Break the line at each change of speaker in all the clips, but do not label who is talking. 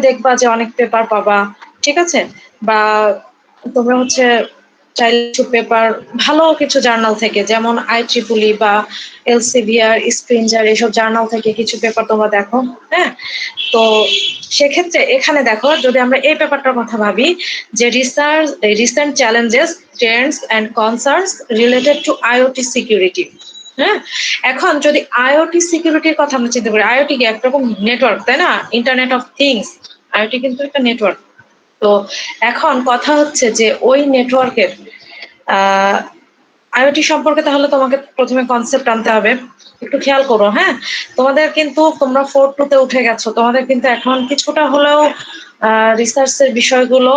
দেখবা যে অনেক পেপার পাবা, ঠিক আছে? বা তোমরা হচ্ছে চাইলে কিছু পেপার ভালো কিছু জার্নাল থেকে, যেমন IEEE বা এলসেভিয়ার, স্প্রিঞ্জার, এসব জার্নাল থেকে কিছু পেপার তোমরা দেখো। হ্যাঁ, তো সেক্ষেত্রে এখানে দেখো, যদি আমরা এই পেপারটার কথা ভাবি যে recent challenges, Trends and concerns related to IoT security. হ্যাঁ, এখন যদি IoT সিকিউরিটির কথা আমরা চিন্তা করি, IoT কি একরকম নেটওয়ার্ক, তাই না? ইন্টারনেট অফ থিংস, IoT কিন্তু একটা নেটওয়ার্ক। তো এখন কথা হচ্ছে যে ওই নেটওয়ার্কের IoT সম্পর্কে তাহলে তোমাকে প্রথমে কনসেপ্ট আনতে হবে। একটু খেয়াল করো, হ্যাঁ, তোমাদের কিন্তু তোমরা 4-2 তে উঠে গেছো, তোমাদের কিন্তু এখন কিছুটা হলেও রিসার্চের বিষয়গুলো,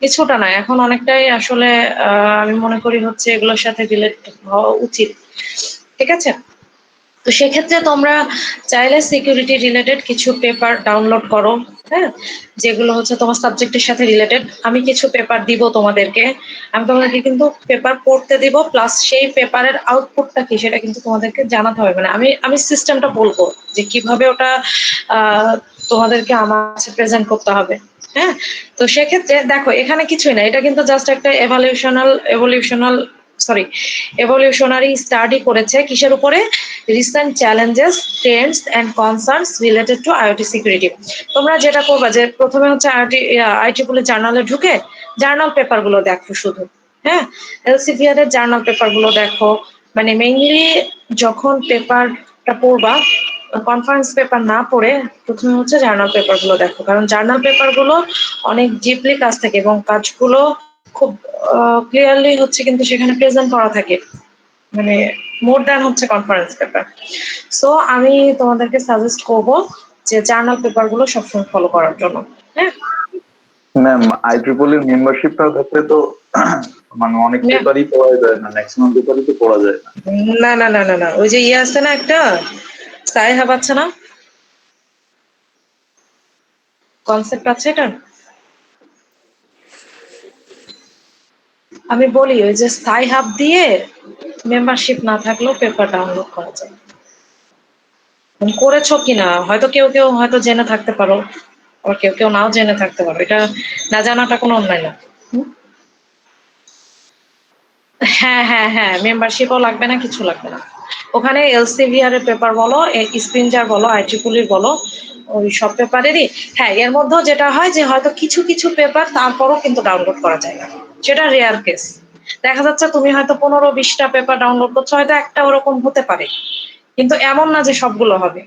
কিছুটা না, এখন অনেকটাই আসলে আমি মনে করি হচ্ছে এগুলোর সাথে রিলেট হওয়া উচিত, ঠিক আছে? তো সেক্ষেত্রে তোমরা চাইলে সিকিউরিটি রিলেটেড কিছু পেপার ডাউনলোড করো, হ্যাঁ, যেগুলো হচ্ছে তোমার সাবজেক্টের সাথে রিলেটেড। আমি কিছু পেপার দিব তোমাদেরকে, আমি তোমাদেরকে কিন্তু পেপার পড়তে দিব, প্লাস সেই পেপারের আউটপুটটা কি সেটা কিন্তু তোমাদেরকে জানাতে হবে। মানে আমি সিস্টেমটা বলবো যে কিভাবে ওটা তোমাদেরকে আমার কাছে প্রেজেন্ট করতে হবে। হ্যাঁ, তো সেক্ষেত্রে দেখো এখানে কিছুই না, এটা কিন্তু জাস্ট একটা এভলিউশনারি স্টাডি করেছে কিসের উপরে? Recent challenges, trends and concerns related to IoT security. তোমরা যেটা করবা যে প্রথমে হচ্ছে IEEE জার্নালে ঢুকে জার্নাল পেপার গুলো দেখো শুধু। হ্যাঁ, এলসেভিয়ার এর জার্নাল পেপার গুলো দেখো। মানে মেইনলি যখন পেপারটা পড়বা, কনফারেন্স পেপার না পড়ে প্রথমে হচ্ছে জার্নাল পেপার গুলো দেখো, কারণ জার্নাল পেপার গুলো অনেক ডিপলি কাজ থাকে এবং কাজগুলো খুব ক্লিয়ারলি হচ্ছে কিন্তু সেখানে প্রেজেন্ট করা থাকে, মানে মোর দ্যান হচ্ছে কনফারেন্স পেপার। সো আমি তোমাদেরকে সাজেস্ট করব যে জার্নাল পেপার গুলো সবসময় ফলো করার জন্য। হ্যাঁ
ম্যাম, IEEE মেম্বারশিপটা থাকলে তো মানে অনেক পেপারই পড়া যায় না, ম্যাক্সিমাম পেপারই তো পড়া যায় না।
না না না না না, ওই যে ইয়ে আছে না, একটা সাইহাব আছে না, কনসেপ্ট আছে এটা। আমি বলি ওই যে সাইহাব দিয়ে মেম্বারশিপ না থাকলেও পেপার ডাউনলোড করা যায়। করেছো কিনা হয়তো কেউ কেউ হয়তো জেনে থাকতে পারো, আবার কেউ কেউ নাও জেনে থাকতে পারো, এটা না জানাটা কোনো অন্যায় না। হ্যাঁ হ্যাঁ হ্যাঁ, মেম্বারশিপও লাগবে না, কিছু লাগবে না। ওখানে এলসেভিয়ার এর পেপার বলো, স্প্রিঞ্জার বলো, IEEE বলো, ওই সব পেপারেরই। হ্যাঁ, এর মধ্যেও যেটা হয় যে হয়তো কিছু কিছু পেপার তারপরও কিন্তু ডাউনলোড করা যায় না, সেটা রেয়ার কেস। দেখা যাচ্ছে তুমি হয়তো 15-20টা পেপার ডাউনলোড করছো, হয়তো একটা ওরকম হতে পারে, কিন্তু এমন না যে সবগুলো হবে।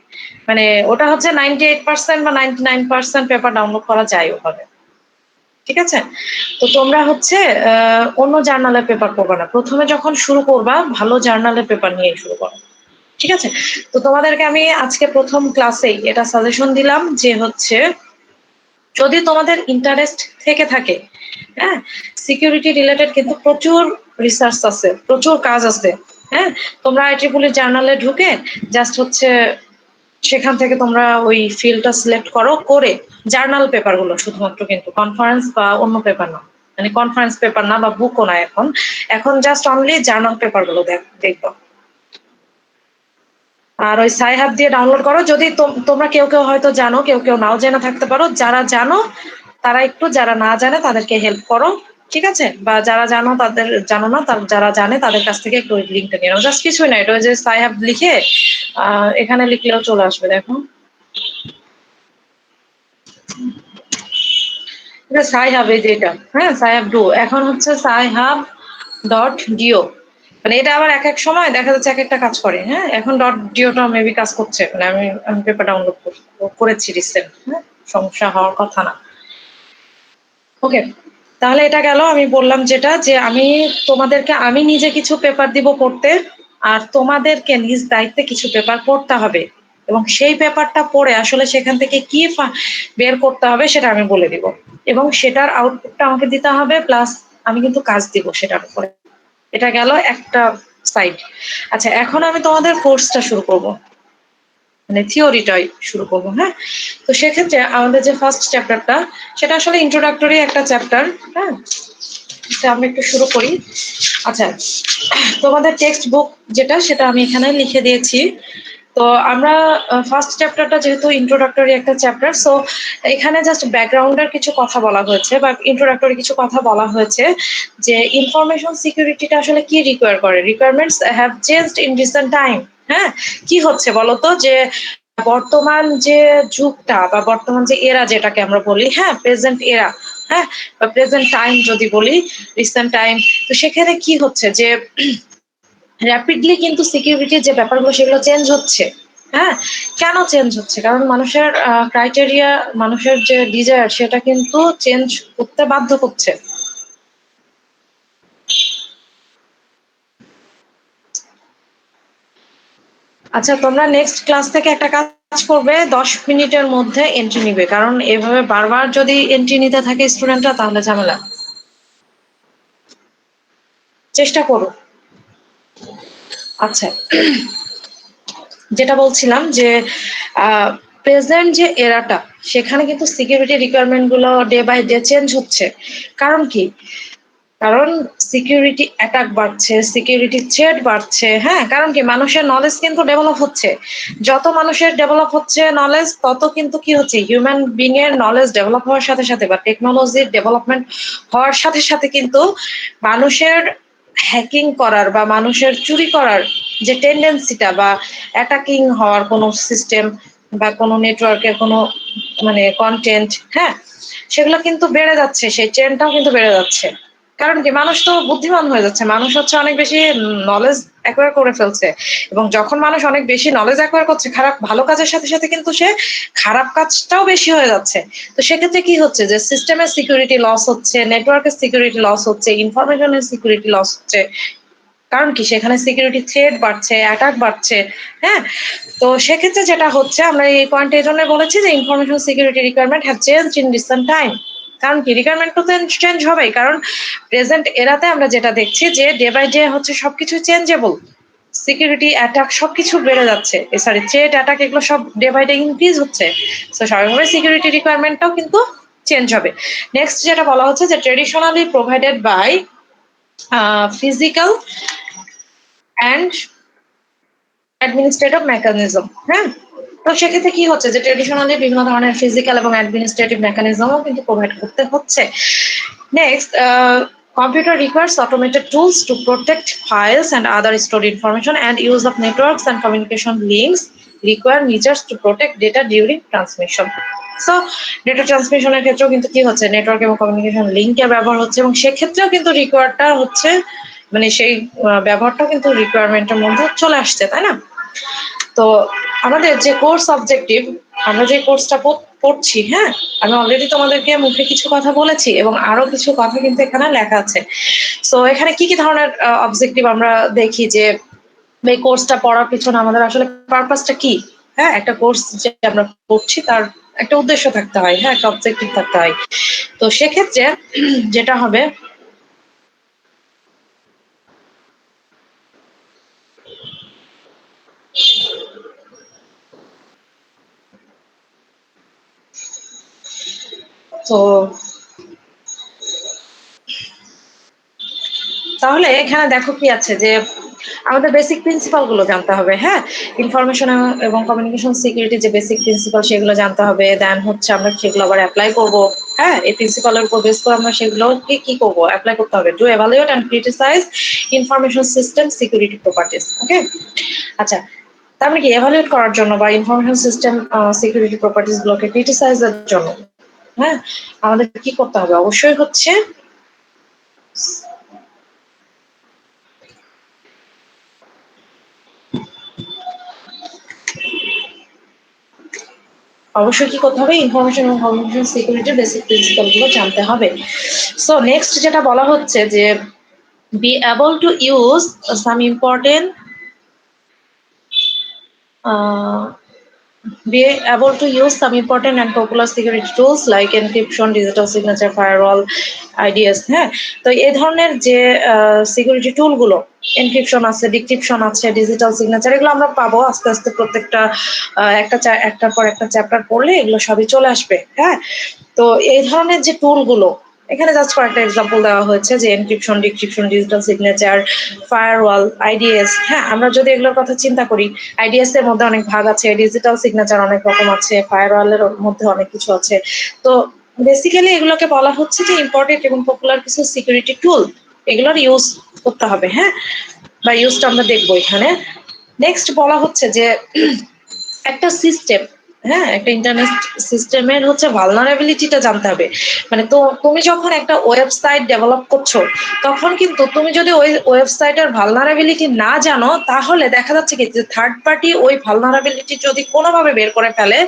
মানে ওটা হচ্ছে 98% বা 99% পেপার ডাউনলোড করা যায় ওভাবে, ঠিক আছে? তো তোমরা হচ্ছে অন্য জার্নালের পেপার পড়বা না, প্রথমে যখন শুরু করবা ভালো জার্নালের পেপার নিয়ে শুরু করো, ঠিক আছে? তো তোমাদেরকে আমি আজকে প্রথম ক্লাসেই এটা সাজেশন দিলাম যে হচ্ছে যদি তোমাদের ইন্টারেস্ট থেকে থাকে, হ্যাঁ, সিকিউরিটি রিলেটেড কিন্তু প্রচুর রিসার্চ আছে, প্রচুর কাজ আছে। হ্যাঁ, তোমরা IEEE জার্নালে ঢুকে জাস্ট হচ্ছে সেখান থেকে তোমরা ওই ফিল্ডটা সিলেক্ট করো, করে জার্নাল পেপার গুলো শুধুমাত্র, কিন্তু কনফারেন্স বা অন্য পেপার না, মানে কনফারেন্স পেপার না বা বুকও না, এখন এখন জাস্ট অনলি জার্নাল পেপার গুলো দেখবো। আর ওই সাইহাব দিয়ে ডাউনলোড করো। যদি তোমরা কেউ কেউ হয়তো জানো, কেউ কেউ নাও জেনে থাকতে পারো, যারা জানো তারা একটু, যারা না জানে তাদেরকে হেল্প করো, ঠিক আছে? বা যারা জানো তাদের, জানো না যারা জানে তাদের কাছ থেকে একটু লিঙ্কটা নিয়ে নাও, জাস্ট কিছুই না, এটা ওই যে সাইহাব লিখে এখানে লিখলেও চলে আসবে, দেখো এটা সাইহাব, এই যে এটা, হ্যাঁ, সাইহাব ডু, এখন হচ্ছে sci-hub.dio। মানে এটা আবার এক এক সময় দেখা যাচ্ছে এক একটা কাজ করে। হ্যাঁ, এখন .dio মেবি কাজ করছে, মানে আমি পেপার ডাউনলোড করেছি রিসেন্ট। হ্যাঁ, সমস্যা হওয়ার কথা না। ওকে, তাহলে এটা গেল। আমি বললাম যেটা, যে আমি নিজে কিছু পেপার দিব পড়তে, আর তোমাদেরকে নিজ দায়িত্বে কিছু পেপার পড়তে হবে, এবং সেই পেপারটা পড়ে আসলে সেখান থেকে কি বের করতে হবে সেটা আমি বলে দিব, এবং সেটার আউটপুটটা আমাকে দিতে হবে, প্লাস আমি কিন্তু কাজ দিব সেটার উপরে। এটা গেল একটা সাইড। আচ্ছা, এখন আমি তোমাদের কোর্সটা শুরু করব, মানে থিওরিটাই শুরু করবো। হ্যাঁ, তো সেক্ষেত্রে আমাদের যে ফার্স্ট চ্যাপ্টারটা, সেটা আসলে ইন্ট্রোডাক্টরি একটা চ্যাপ্টার। হ্যাঁ, আমি একটু শুরু করি। আচ্ছা, তোমাদের টেক্সট বুক যেটা, সেটা আমি এখানে লিখে দিয়েছি। তো আমরা ফার্স্ট চ্যাপ্টারটা যেহেতু ইন্ট্রোডাক্টরি একটা চ্যাপ্টার, সো এখানে জাস্ট ব্যাকগ্রাউন্ডের কিছু কথা বলা হয়েছে বা ইন্ট্রোডাক্টরি কিছু কথা বলা হয়েছে যে ইনফরমেশন সিকিউরিটিটা আসলে কি রিকোয়ার করে। Requirements have changed in recent time. হ্যাঁ, কি হচ্ছে বলতো, যে বর্তমান যে যুগটা বা বর্তমান যে এরা যেটাকে আমরা বলি, হ্যাঁ প্রেজেন্ট এরা, হ্যাঁ বা প্রেজেন্ট টাইম যদি বলি, রিসেন্ট টাইম, তো সেখানে কি হচ্ছে যে র্যাপিডলি কিন্তু সিকিউরিটির যে ব্যাপারগুলো সেগুলো চেঞ্জ হচ্ছে। হ্যাঁ, কেন চেঞ্জ হচ্ছে? কারণ মানুষের ক্রাইটেরিয়া, মানুষের যে ডিজায়ার সেটা কিন্তু চেঞ্জ করতে বাধ্য করছে। আচ্ছা, তোমরা নেক্সট ক্লাস থেকে একটা কাজ করবে, 10 মিনিটের মধ্যে এন্ট্রি নিবে, কারণ এভাবে বারবার যদি এন্ট্রি নিতে থাকে স্টুডেন্টরা তাহলে ঝামেলা। চেষ্টা করো। আচ্ছা, যেটা বলছিলাম যে প্রেজেন্ট যে এরাটা, সেখানে কিন্তু সিকিউরিটি রিকোয়ারমেন্ট গুলো ডে বাই ডে চেঞ্জ হচ্ছে। কারণ কি? কারণ সিকিউরিটি অ্যাটাক বাড়ছে, সিকিউরিটি থ্রেট বাড়ছে। হ্যাঁ, কারণ কি? মানুষের নলেজ কিন্তু ডেভেলপ হচ্ছে। যত মানুষের ডেভেলপ হচ্ছে নলেজ, তত কিন্তু কি হচ্ছে, হিউম্যান বিং এর নলেজ ডেভেলপ হওয়ার সাথে সাথে বা টেকনোলজির ডেভেলপমেন্ট হওয়ার সাথে সাথে কিন্তু মানুষের হ্যাকিং করার বা মানুষের চুরি করার যে টেন্ডেন্সিটা বা অ্যাটাকিং হওয়ার কোনো সিস্টেম বা কোনো নেটওয়ার্কের কোনো মানে কন্টেন্ট, হ্যাঁ সেগুলো কিন্তু বেড়ে যাচ্ছে, সেই ট্রেন্ডটাও কিন্তু বেড়ে যাচ্ছে। কারণ কি? মানুষ তো বুদ্ধিমান হয়ে যাচ্ছে, মানুষ হচ্ছে অনেক বেশি নলেজ অ্যাকোয়ার করে ফেলছে, এবং যখন মানুষ অনেক বেশি নলেজ অ্যাকোয়ার করছে খারাপ ভালো কাজের সাথে সাথে কিন্তু সে খারাপ কাজটাও বেশি হয়ে যাচ্ছে। তো সেক্ষেত্রে কি হচ্ছে, যে সিস্টেমের সিকিউরিটি লস হচ্ছে, নেটওয়ার্কের সিকিউরিটি লস হচ্ছে, ইনফরমেশনের সিকিউরিটি লস হচ্ছে। কারণ কি? সেখানে সিকিউরিটি থ্রেট বাড়ছে, অ্যাটাক বাড়ছে। হ্যাঁ, তো সেক্ষেত্রে যেটা হচ্ছে, আমরা এই পয়েন্ট এই জন্য বলেছি যে information security requirement have change in recent time. কারণ কি? রিকোয়ারমেন্ট তো চেঞ্জ হবেই, কারণ প্রেজেন্ট এরাতে আমরা যেটা দেখছি যে ডে বাই ডে হচ্ছে সবকিছু চেঞ্জেবল। সিকিউরিটি অ্যাটাক সবকিছু বেড়ে যাচ্ছে, সরি থ্রেট অ্যাটাক এগুলো সব ডে বাই ডে ইনক্রিজ হচ্ছে। তো স্বাভাবিকভাবে সিকিউরিটি রিকোয়ারমেন্টটাও কিন্তু চেঞ্জ হবে। নেক্সট যেটা বলা হচ্ছে যে traditionally provided by physical and administrative mechanism. হ্যাঁ, তো সেক্ষেত্রে কি হচ্ছে, যে ট্রেডিশনালি বিভিন্ন ধরনের ফিজিক্যাল এবং অ্যাডমিনিস্ট্রেটিভ মেকানিজমও কিন্তু প্রোভাইড করতে হচ্ছে। Next, computer requires automated tools to protect files and other stored information, and use of networks and communication links require measures to protect data during transmission. So data ট্রান্সমিশনের ক্ষেত্রেও কিন্তু কি হচ্ছে, network এবং communication লিঙ্কের ব্যবহার হচ্ছে, এবং সেক্ষেত্রেও কিন্তু রিকোয়ারটা হচ্ছে, মানে সেই ব্যবহারটাও কিন্তু রিকোয়ারমেন্টের মধ্যে চলে আসছে, তাই না? তো আমাদের যে কোর্স অবজেক্টিভ, আমরা যে কোর্সটা পড়ছি, হ্যাঁ আমি অলরেডি তোমাদেরকে মুখে কিছু কথা বলেছি এবং আরো কিছু কথা কিন্তু এখানে লেখা আছে। সো এখানে কি কি ধরনের অবজেক্টিভ আমরা দেখি, যে এই কোর্সটা পড়ার পিছনে আমাদের আসলে পারপাসটা কি। হ্যাঁ, একটা কোর্স যে আমরা পড়ছি তার একটা উদ্দেশ্য থাকতে হয়, হ্যাঁ একটা অবজেক্টিভ থাকতে হয়। তো সেক্ষেত্রে যেটা হবে, তো তাহলে এখানে দেখো কি আছে, যে আমাদের বেসিক প্রিন্সিপাল গুলো জানতে হবে। হ্যাঁ, ইনফরমেশন এবং কমিউনিকেশন সিকিউরিটি যে বেসিক প্রিন্সিপাল সেগুলো জানতে হবে, দেন হচ্ছে আমরা সেগুলো আবার অ্যাপ্লাই করব। হ্যাঁ, এই প্রিন্সিপালের উপর বেস করে আমরা সেগুলোকে কি করব, অ্যাপ্লাই করতে হবে। To evaluate and criticise information system security properties. Okay, আচ্ছা, তার মানে কি এভালুয়েট করার জন্য বা ইনফরমেশন সিস্টেম সিকিউরিটি প্রপার্টিজ গুলোকে ক্রিটিসাইজের জন্য, হ্যাঁ আমাদের কি করতে হবে? অবশ্যই হচ্ছে অবশ্যই কি করতে হবে, ইনফরমেশন এবং কমিউনিকেশন সিকিউরিটির বেসিক প্রিন্সিপাল গুলো জানতে হবে। সো নেক্সট যেটা বলা হচ্ছে যে be able to use some important uh, be able to use some important and popular security tools like encryption, digital signature, firewall, IDS। হ্যাঁ, তো এই ধরনের যে সিকিউরিটি টুল গুলো, এনক্রিপশন আছে, ডিক্রিপশন আছে, ডিজিটাল সিগনেচার, এগুলো আমরা পাবো আস্তে আস্তে প্রত্যেকটা একটার পর একটা চ্যাপ্টার পড়লে এগুলো সবই চলে আসবে। হ্যাঁ, তো এই ধরনের যে টুল গুলো, এখানে জাস্ট কয়েকটা এক্সাম্পল দেওয়া হয়েছে যে encryption, decryption, digital signature, firewall, IDs. হ্যাঁ, আমরা যদি এগুলোর কথা চিন্তা করি, আইডিএস এর মধ্যে অনেক ভাগ আছে, ডিজিটাল সিগনেচার অনেক রকম আছে, ফায়ারওয়ালের মধ্যে অনেক কিছু আছে। তো বেসিক্যালি এগুলোকে বলা হচ্ছে যে ইম্পর্টেন্ট এবং পপুলার কিছু সিকিউরিটি টুল, এগুলোর ইউজ করতে হবে। হ্যাঁ, বা ইউজটা আমরা দেখবো এখানে। নেক্সট বলা হচ্ছে যে একটা সিস্টেম, হ্যাঁ, একটা ইন্টারনেট সিস্টেমের হচ্ছে ভালনারেবিলিটিটা জানতে হবে। মানে তো তুমি যখন একটা ওয়েবসাইট ডেভেলপ করছো, তখন কিন্তু তুমি যদি ওই ওয়েবসাইটের ভালনারেবিলিটি না জানো, তাহলে দেখা যাচ্ছে কি যে থার্ড পার্টি ওই ভালনারেবিলিটি যদি কোনোভাবে বের করে ফেলে,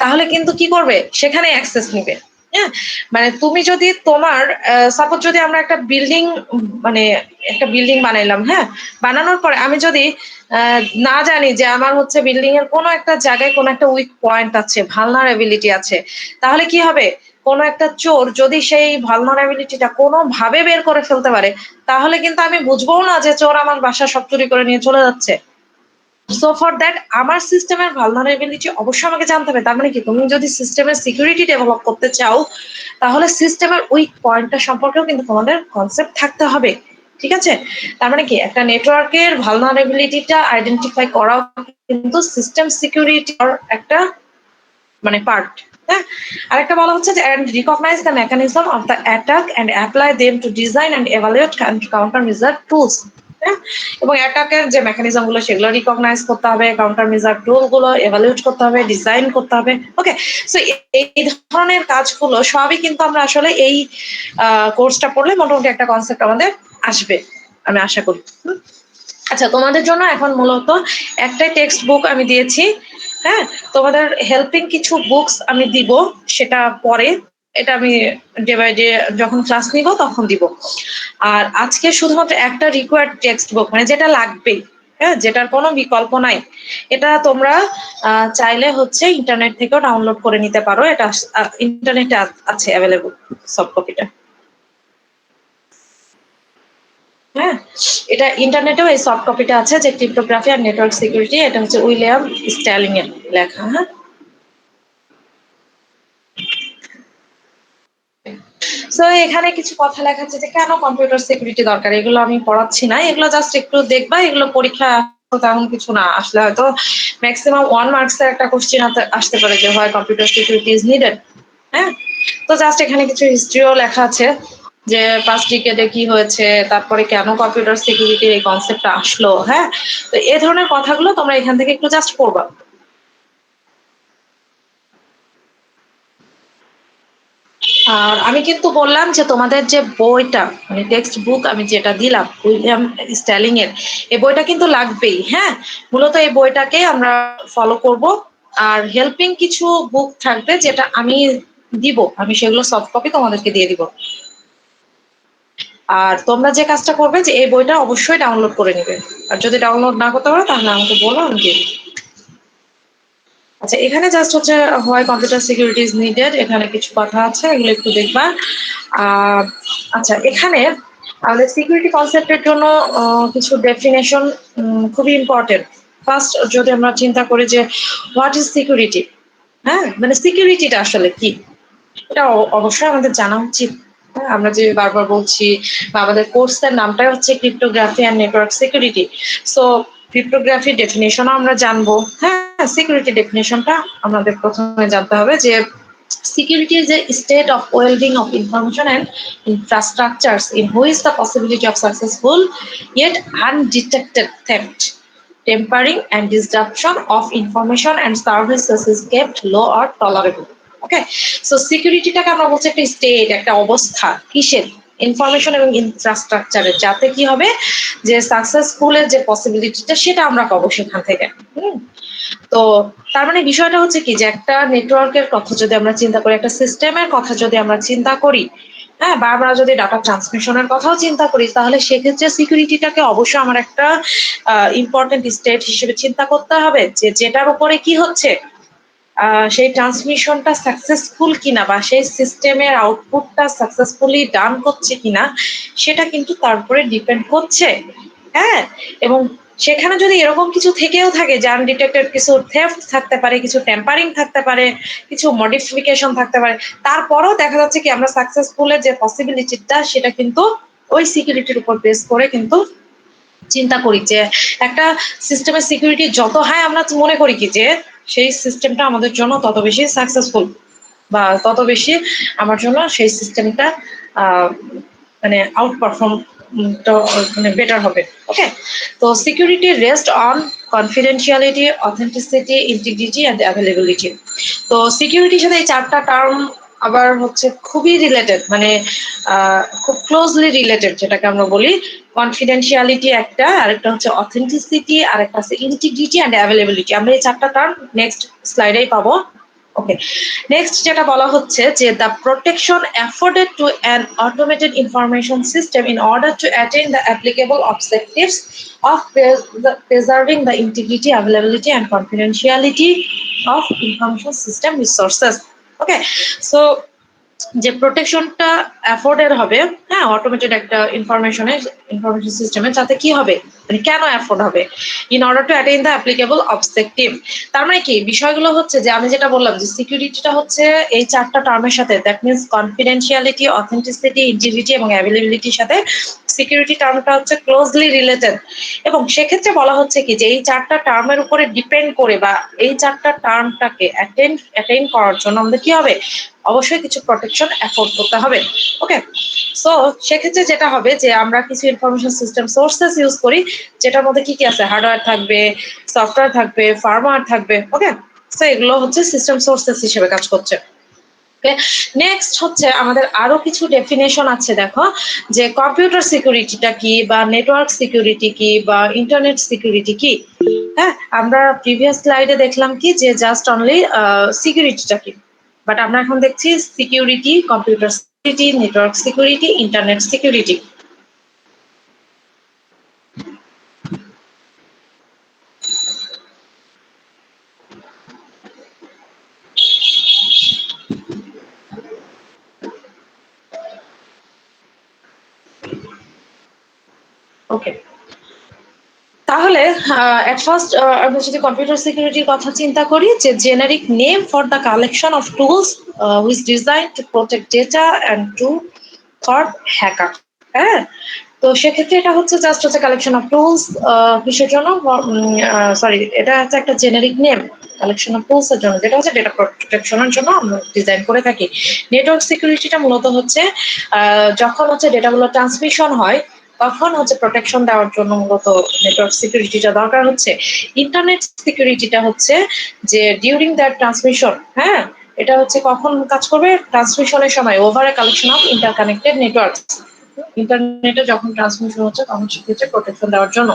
তাহলে কিন্তু কি করবে, সেখানে অ্যাক্সেস নিবে। হ্যাঁ, মানে তুমি যদি তোমার সাপোজ যদি আমরা একটা বিল্ডিং, মানে একটা বিল্ডিং বানাইলাম, হ্যাঁ, বানানোর পরে আমি যদি না জানি যে আমার হচ্ছে বিল্ডিং এর কোনো একটা জায়গায় কোনো একটা উইক পয়েন্ট আছে, ভালনারেবিলিটি আছে, তাহলে কি হবে, কোনো একটা চোর যদি সেই ভালনারেবিলিটিটা কোনোভাবে বের করে ফেলতে পারে, তাহলে কিন্তু আমি বুঝবো না যে চোর আমার বাসা সব চুরি করে নিয়ে চলে যাচ্ছে। সো ফর দ্যাট আমার সিস্টেমের ভালনারেবিলিটি অবশ্যই আমাকে জানতে হবে। তার মানে কি, তুমি যদি সিস্টেমের সিকিউরিটি ডেভেলপ করতে চাও, তাহলে সিস্টেমের উইক পয়েন্টটা সম্পর্কেও কিন্তু তোমাদের কনসেপ্ট থাকতে হবে। ঠিক আছে? তার মানে কি, একটা নেটওয়ার্কের ভালনারেবিলিটিটা আইডেন্টিফাই করাও কিন্তু সিস্টেম সিকিউরিটির একটা মানে পার্ট। হ্যাঁ, আরেকটা বলা হচ্ছে যে and recognize the mechanism of the attack and apply them to design and evaluate counter measure tools. হ্যাঁ, এবং অ্যাটাকের যে মেকানিজম গুলো সেগুলো রিকগনাইজ করতে হবে, কাউন্টার মেজার টুল গুলো এভালুয়েট করতে হবে, ডিজাইন করতে হবে। ওকে, সো এই ধরনের কাজগুলো সবই কিন্তু আমরা আসলে এই কোর্সটা পড়লে মোটামুটি একটা কনসেপ্ট আমাদের আসবে, আমি আশা করি। আচ্ছা, তোমাদের জন্য এখন মূলত একটাই টেক্সট বুক আমি দিয়েছি। হ্যাঁ, তোমাদের হেল্পিং কিছু বুকস আমি দিব, সেটা পরে, এটা আমি ডে বাই ডে যখন ক্লাস নিব তখন দিব। আর আজকে শুধুমাত্র একটা রিকোয়ার্ড টেক্সট বুক, মানে যেটা লাগবে, হ্যাঁ, যেটার কোনো বিকল্প নাই, এটা তোমরা চাইলে হচ্ছে ইন্টারনেট থেকেও ডাউনলোড করে নিতে পারো। এটা ইন্টারনেটে আছে অ্যাভেলেবল সফট কপিটা। হ্যাঁ, এটা ইন্টারনেটেও এই সফট কপিটা আছে, যে ক্রিপ্টোগ্রাফি আর নেটওয়ার্ক সিকিউরিটি, এটা হচ্ছে উইলিয়াম স্ট্যালিং এর লেখা। হ্যাঁ, সো এখানে কিছু কথা লেখা আছে যে কেন কম্পিউটার সিকিউরিটি দরকার, এগুলো আমি পড়াচ্ছি না, এগুলো জাস্ট একটু দেখবা, এগুলো পরীক্ষা তেমন কিছু না, আসলে হয়তো ম্যাক্সিমাম 1 মার্কস এর একটা কোশ্চেন আসতে পারে যে হয় কম্পিউটার সিকিউরিটি ইজ নিডেড। হ্যাঁ, তো জাস্ট এখানে কিছু হিস্ট্রিও লেখা আছে যে পাস্ট ডিকেডে কি হয়েছে, তারপরে কেন কম্পিউটার সিকিউরিটির এই কনসেপ্টটা আসলো। হ্যাঁ, তো এই ধরনের কথাগুলো তোমরা এখান থেকে একটু জাস্ট পড়বা। আর আমি কিন্তু বললাম যে তোমাদের যে বইটা, মানে টেক্সট বুক আমি যেটা দিলাম উইলিয়াম স্ট্যালিং এর, এই বইটা কিন্তু লাগবেই। হ্যাঁ, মূলত এই বইটাকে আমরা ফলো করব। আর হেল্পিং কিছু বুক থাকবে যেটা আমি দিব, আমি সেগুলো সফট কপি তোমাদেরকে দিয়ে দিব। আর তোমরা যে কাজটা করবে যে এই বইটা অবশ্যই ডাউনলোড করে নেবে, আর যদি ডাউনলোড না করতে পারো তাহলে আমাকে বলো, আমি দিয়ে দিই। আচ্ছা, এখানে জাস্ট হচ্ছে হয় কম্পিউটার সিকিউরিটি ইজ নিডেড, এখানে কিছু কথা আছে, এগুলো একটু দেখবা। আহ, আচ্ছা, এখানে আমাদের সিকিউরিটি কনসেপ্টের জন্য কিছু ডেফিনেশন খুবই ইম্পর্টেন্ট। ফার্স্ট যদি আমরা চিন্তা করি যে হোয়াট ইজ সিকিউরিটি, হ্যাঁ, মানে সিকিউরিটিটা আসলে কি, এটা অবশ্যই আমাদের জানা উচিত। হ্যাঁ, আমরা যে বারবার বলছি, বা আমাদের কোর্সের নামটাই হচ্ছে cryptography and network security. So cryptography ডেফিনেশনও আমরা জানবো। হ্যাঁ, সিকিউরিটি ডেফিনেশনটা আমাদের প্রথমে জানতে হবে যে security is a state of well-being of information and infrastructures in which the possibility of successful yet undetected theft, tampering and disruption of information and services is kept low or tolerable. Okay, so সিকিউরিটিটাকে আমরা বলছি একটা state, একটা অবস্থা, কিসের, information এবং ইনফ্রাস্ট্রাকচারের, যাতে কি হবে যে সাকসেসফুলের যে পসিবিলিটিটা সেটা আমরা পাবো সেখান থেকে। তো তার মানে বিষয়টা হচ্ছে কি যে একটা নেটওয়ার্কের কথা যদি আমরা চিন্তা করি, একটা সিস্টেমের কথা যদি আমরা চিন্তা করি, হ্যাঁ, বা আমরা যদি ডাটা ট্রান্সমিশনের কথাও চিন্তা করি, তাহলে সেক্ষেত্রে সিকিউরিটিটাকে অবশ্যই আমার একটা ইম্পর্টেন্ট স্টেট হিসেবে চিন্তা করতে হবে, যে যেটার উপরে কি হচ্ছে, সেই ট্রান্সমিশনটা সাকসেসফুল কিনা, বা সেই সিস্টেমের আউটপুটটা সাকসেসফুলি ডান করছে কিনা, সেটা কিন্তু তার উপরে ডিপেন্ড করছে। হ্যাঁ, এবং সেখানে যদি এরকম কিছু থেকেও থাকে যে আনডিটেক্টেড কিছু থেফট থাকতে পারে, কিছু ট্যাম্পারিং থাকতে পারে, কিছু মডিফিকেশন থাকতে পারে, তারপরও দেখা যাচ্ছে কি আমরা সাকসেসফুলের যে পসিবিলিটিটা সেটা কিন্তু ওই সিকিউরিটির উপর বেস করে কিন্তু চিন্তা করি যে একটা সিস্টেমের সিকিউরিটি যত হাই আমরা মনে করি কি যে সেই সিস্টেমটা আমাদের জন্য তত বেশি সাকসেসফুল বা তত বেশি আমার জন্য সেই সিস্টেমটা মানে আউট পারফর্ম মানে বেটার হবে। ওকে, তো security rest on confidentiality, authenticity, integrity and availability. তো সিকিউরিটির সাথে এই চারটা টার্ম আবার হচ্ছে খুবই রিলেটেড, মানে খুব ক্লোজলি রিলেটেড, যেটাকে আমরা বলি কনফিডেন্সিয়ালিটি একটা, আরেকটা হচ্ছে অথেন্টিসিটি, আরেকটা হচ্ছে ইন্টিগ্রিটি অ্যান্ড অ্যাভেলেবিলিটি। আমরা এই চারটা টার্ম নেক্সট স্লাইডেই পাবো। ওকে, নেক্সট যেটা বলা হচ্ছে যে the protection afforded to an automated information system in order to attain the applicable objectives of preserving the integrity, availability and confidentiality of information system resources. Okay, so যে প্রোটেকশনটা অ্যাফোর্ডেড হবে, হ্যাঁ, automated একটা information সিস্টেমে, যাতে কি হবে, মানে কেন অ্যাফোর্ড হবে, in order to attain the applicable objective. তার মানে কি বিষয়গুলো হচ্ছে যে আমি যেটা বললাম যে সিকিউরিটিটা হচ্ছে এই চারটা টার্মের সাথে, that means confidentiality, authenticity, integrity এবং অ্যাভেলেবিলিটির সাথে সিকিউরিটি টার্মটা হচ্ছে ক্লোজলি রিলেটেড। এবং সেক্ষেত্রে বলা হচ্ছে কি যে এই চারটা টার্মের উপরে ডিপেন্ড করে বা এই চারটা টার্মটাকে অ্যাটেইন করার জন্য আমাদের কি হবে, অবশ্যই কিছু প্রোটেকশন অ্যাফোর্ড করতে হবে। ওকে, সো সেক্ষেত্রে যেটা হবে যে আমরা কিছু ইনফরমেশন সিস্টেম সোর্সেস ইউজ করি, যেটার মধ্যে কি কি আছে, হার্ডওয়্যার থাকবে, সফটওয়্যার থাকবে, ফার্মওয়্যার থাকবে। ওকে, সো এগুলো হচ্ছে সিস্টেম সোর্সেস হিসেবে কাজ করছে। নেক্সট হচ্ছে আমাদের আরো কিছু ডেফিনেশন আছে, দেখো যে কম্পিউটার সিকিউরিটিটা কি, বা নেটওয়ার্ক সিকিউরিটি কি, বা ইন্টারনেট সিকিউরিটি কি। হ্যাঁ, আমরা প্রিভিয়াস স্লাইডে দেখলাম কি যে জাস্ট অনলি সিকিউরিটিটা কি, বাট আমরা এখন দেখছি security, computer security, network security, internet security. Okay, তাহলে এট ফার্স্ট আমরা যদি কম্পিউটার সিকিউরিটির কথা চিন্তা করি, যে generic name for the collection of tools which design to protect data and to for hacker. হ্যাঁ, তো সেক্ষেত্রে এটা হচ্ছে জাস্ট হচ্ছে কালেকশন অফ টুলস কিসের জন্য, সরি, এটা হচ্ছে একটা generic name collection of tools এর জন্য, যেটা হচ্ছে ডেটা প্রোটেকশনের জন্য আমরা ডিজাইন করে থাকি। নেটওয়ার্ক সিকিউরিটিটা মূলত হচ্ছে যখন হচ্ছে ডেটাগুলো ট্রান্সমিশন হয় তখন হচ্ছে প্রোটেকশন দেওয়ার জন্য মূলত নেটওয়ার্ক সিকিউরিটিটা দরকার হচ্ছে। ইন্টারনেট সিকিউরিটিটা হচ্ছে যে ডিউরিং দ্যাট ট্রান্সমিশন, হ্যাঁ, এটা হচ্ছে কখন কাজ করবে, ট্রান্সমিশনের সময় over a collection of interconnected network, ইন্টারনেটে যখন ট্রান্সমিশন হচ্ছে তখন সেক্ষেত্রে প্রোটেকশন দেওয়ার জন্য।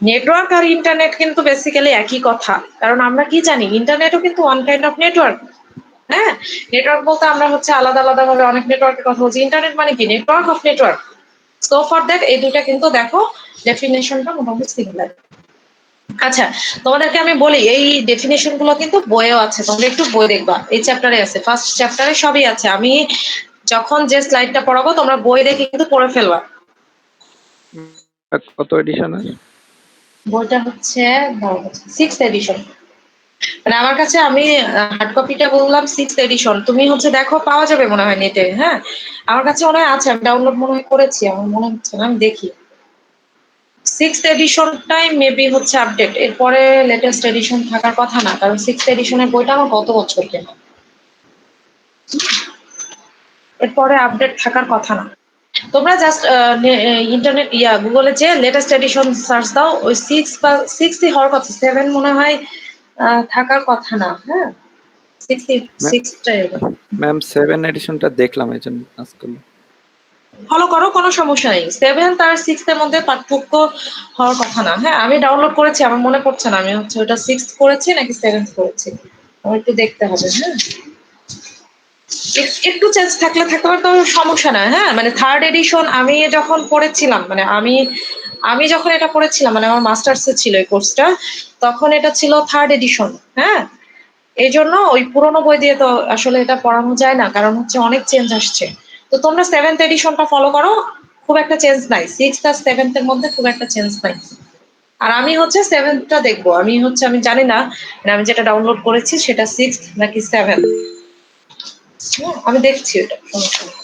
নেটওয়ার্ক আর ইন্টারনেট কিন্তু বেসিক্যালি একই কথা, কারণ আমরা কি জানি ইন্টারনেটও কিন্তু ওয়ান কাইন্ড অফ নেটওয়ার্ক। হ্যাঁ, নেটওয়ার্ক বলতে আমরা হচ্ছে আলাদা আলাদা ভাবে অনেক নেটওয়ার্কের কথা বলছি, ইন্টারনেট মানে কি network of network. So for that এই দুইটা কিন্তু দেখো ডেফিনেশনটা মোটামুটি সিমিলার। আচ্ছা, তোমাদেরকে আমি বলি এই ডেফিনেশন গুলো কিন্তু বইয়েও আছে, তোমরা একটু বই দেখবা, এই চ্যাপ্টারে আছে, ফার্স্ট চ্যাপ্টারে সবই আছে। আমি যখন যে স্লাইডটা পড়াবো তোমরা বই দেখে কিন্তু পড়ে ফেলবা।
কত এডিশনের?
বইটা হচ্ছে 6th এডিশন, মানে আমার কাছে, আমি হার্ড কপিটা বললাম 6th এডিশন, তুমি হচ্ছে দেখো পাওয়া যাবে মনে হয় নেটে। হ্যাঁ, আমার কাছে মনে হয় আছে, আমি ডাউনলোড মনে হয় করেছি, আমার মনে হচ্ছে না, আমি দেখি। 6th এডিশনটাই মেবি হচ্ছে আপডেট, এরপরে লেটেস্ট এডিশন থাকার কথা না, কারণ 6th এডিশনের বইটা আমার গত বছর কেনা, এরপরে আপডেট থাকার কথা না। তোমরা জাস্ট ইন্টারনেট গুগলে যে লেটেস্ট এডিশন সার্চ দাও, ওই 6 হওয়ার কথা, 7 মনে হয় থাকার কথা না। হ্যাঁ, 6টাই
ম্যাম 7 এডিশনটা দেখলাম, এই জন্য কাজ করলাম।
ফলো করো, কোনো সমস্যা নেই। 7 আর 6 এর মধ্যে পার্থক্য হওয়ার কথা না। হ্যাঁ, আমি ডাউনলোড করেছি, আমার মনে পড়ছে না আমি হচ্ছে ওটা 6 করেছি নাকি 7 করেছি, আমার একটু দেখতে হবে। হ্যাঁ, একটু চেঞ্জ থাকলে থাকতে পারে, তবে সমস্যা না। হ্যাঁ, মানে থার্ড এডিশন আমি যখন পড়েছিলাম, মানে আমি যখন এটা পড়েছিলাম, মানে আমার মাস্টার্স এ ছিল এই কোর্সটা, তখন এটা ছিল থার্ড এডিশন। হ্যাঁ, এই জন্য ওই পুরোনো বই দিয়ে তো আসলে এটা পড়ানো যায় না, কারণ হচ্ছে অনেক চেঞ্জ আসছে। তো তোমরা 7th এডিশনটা ফলো করো, খুব একটা চেঞ্জ নাই, 6th আর 7th এর মধ্যে খুব একটা চেঞ্জ নাই। আর আমি হচ্ছে 7টা দেখবো। আমি জানি না, মানে আমি যেটা ডাউনলোড করেছি সেটা 6 নাকি 7। আমি দেখছি ওটা, সমস্যা নেই।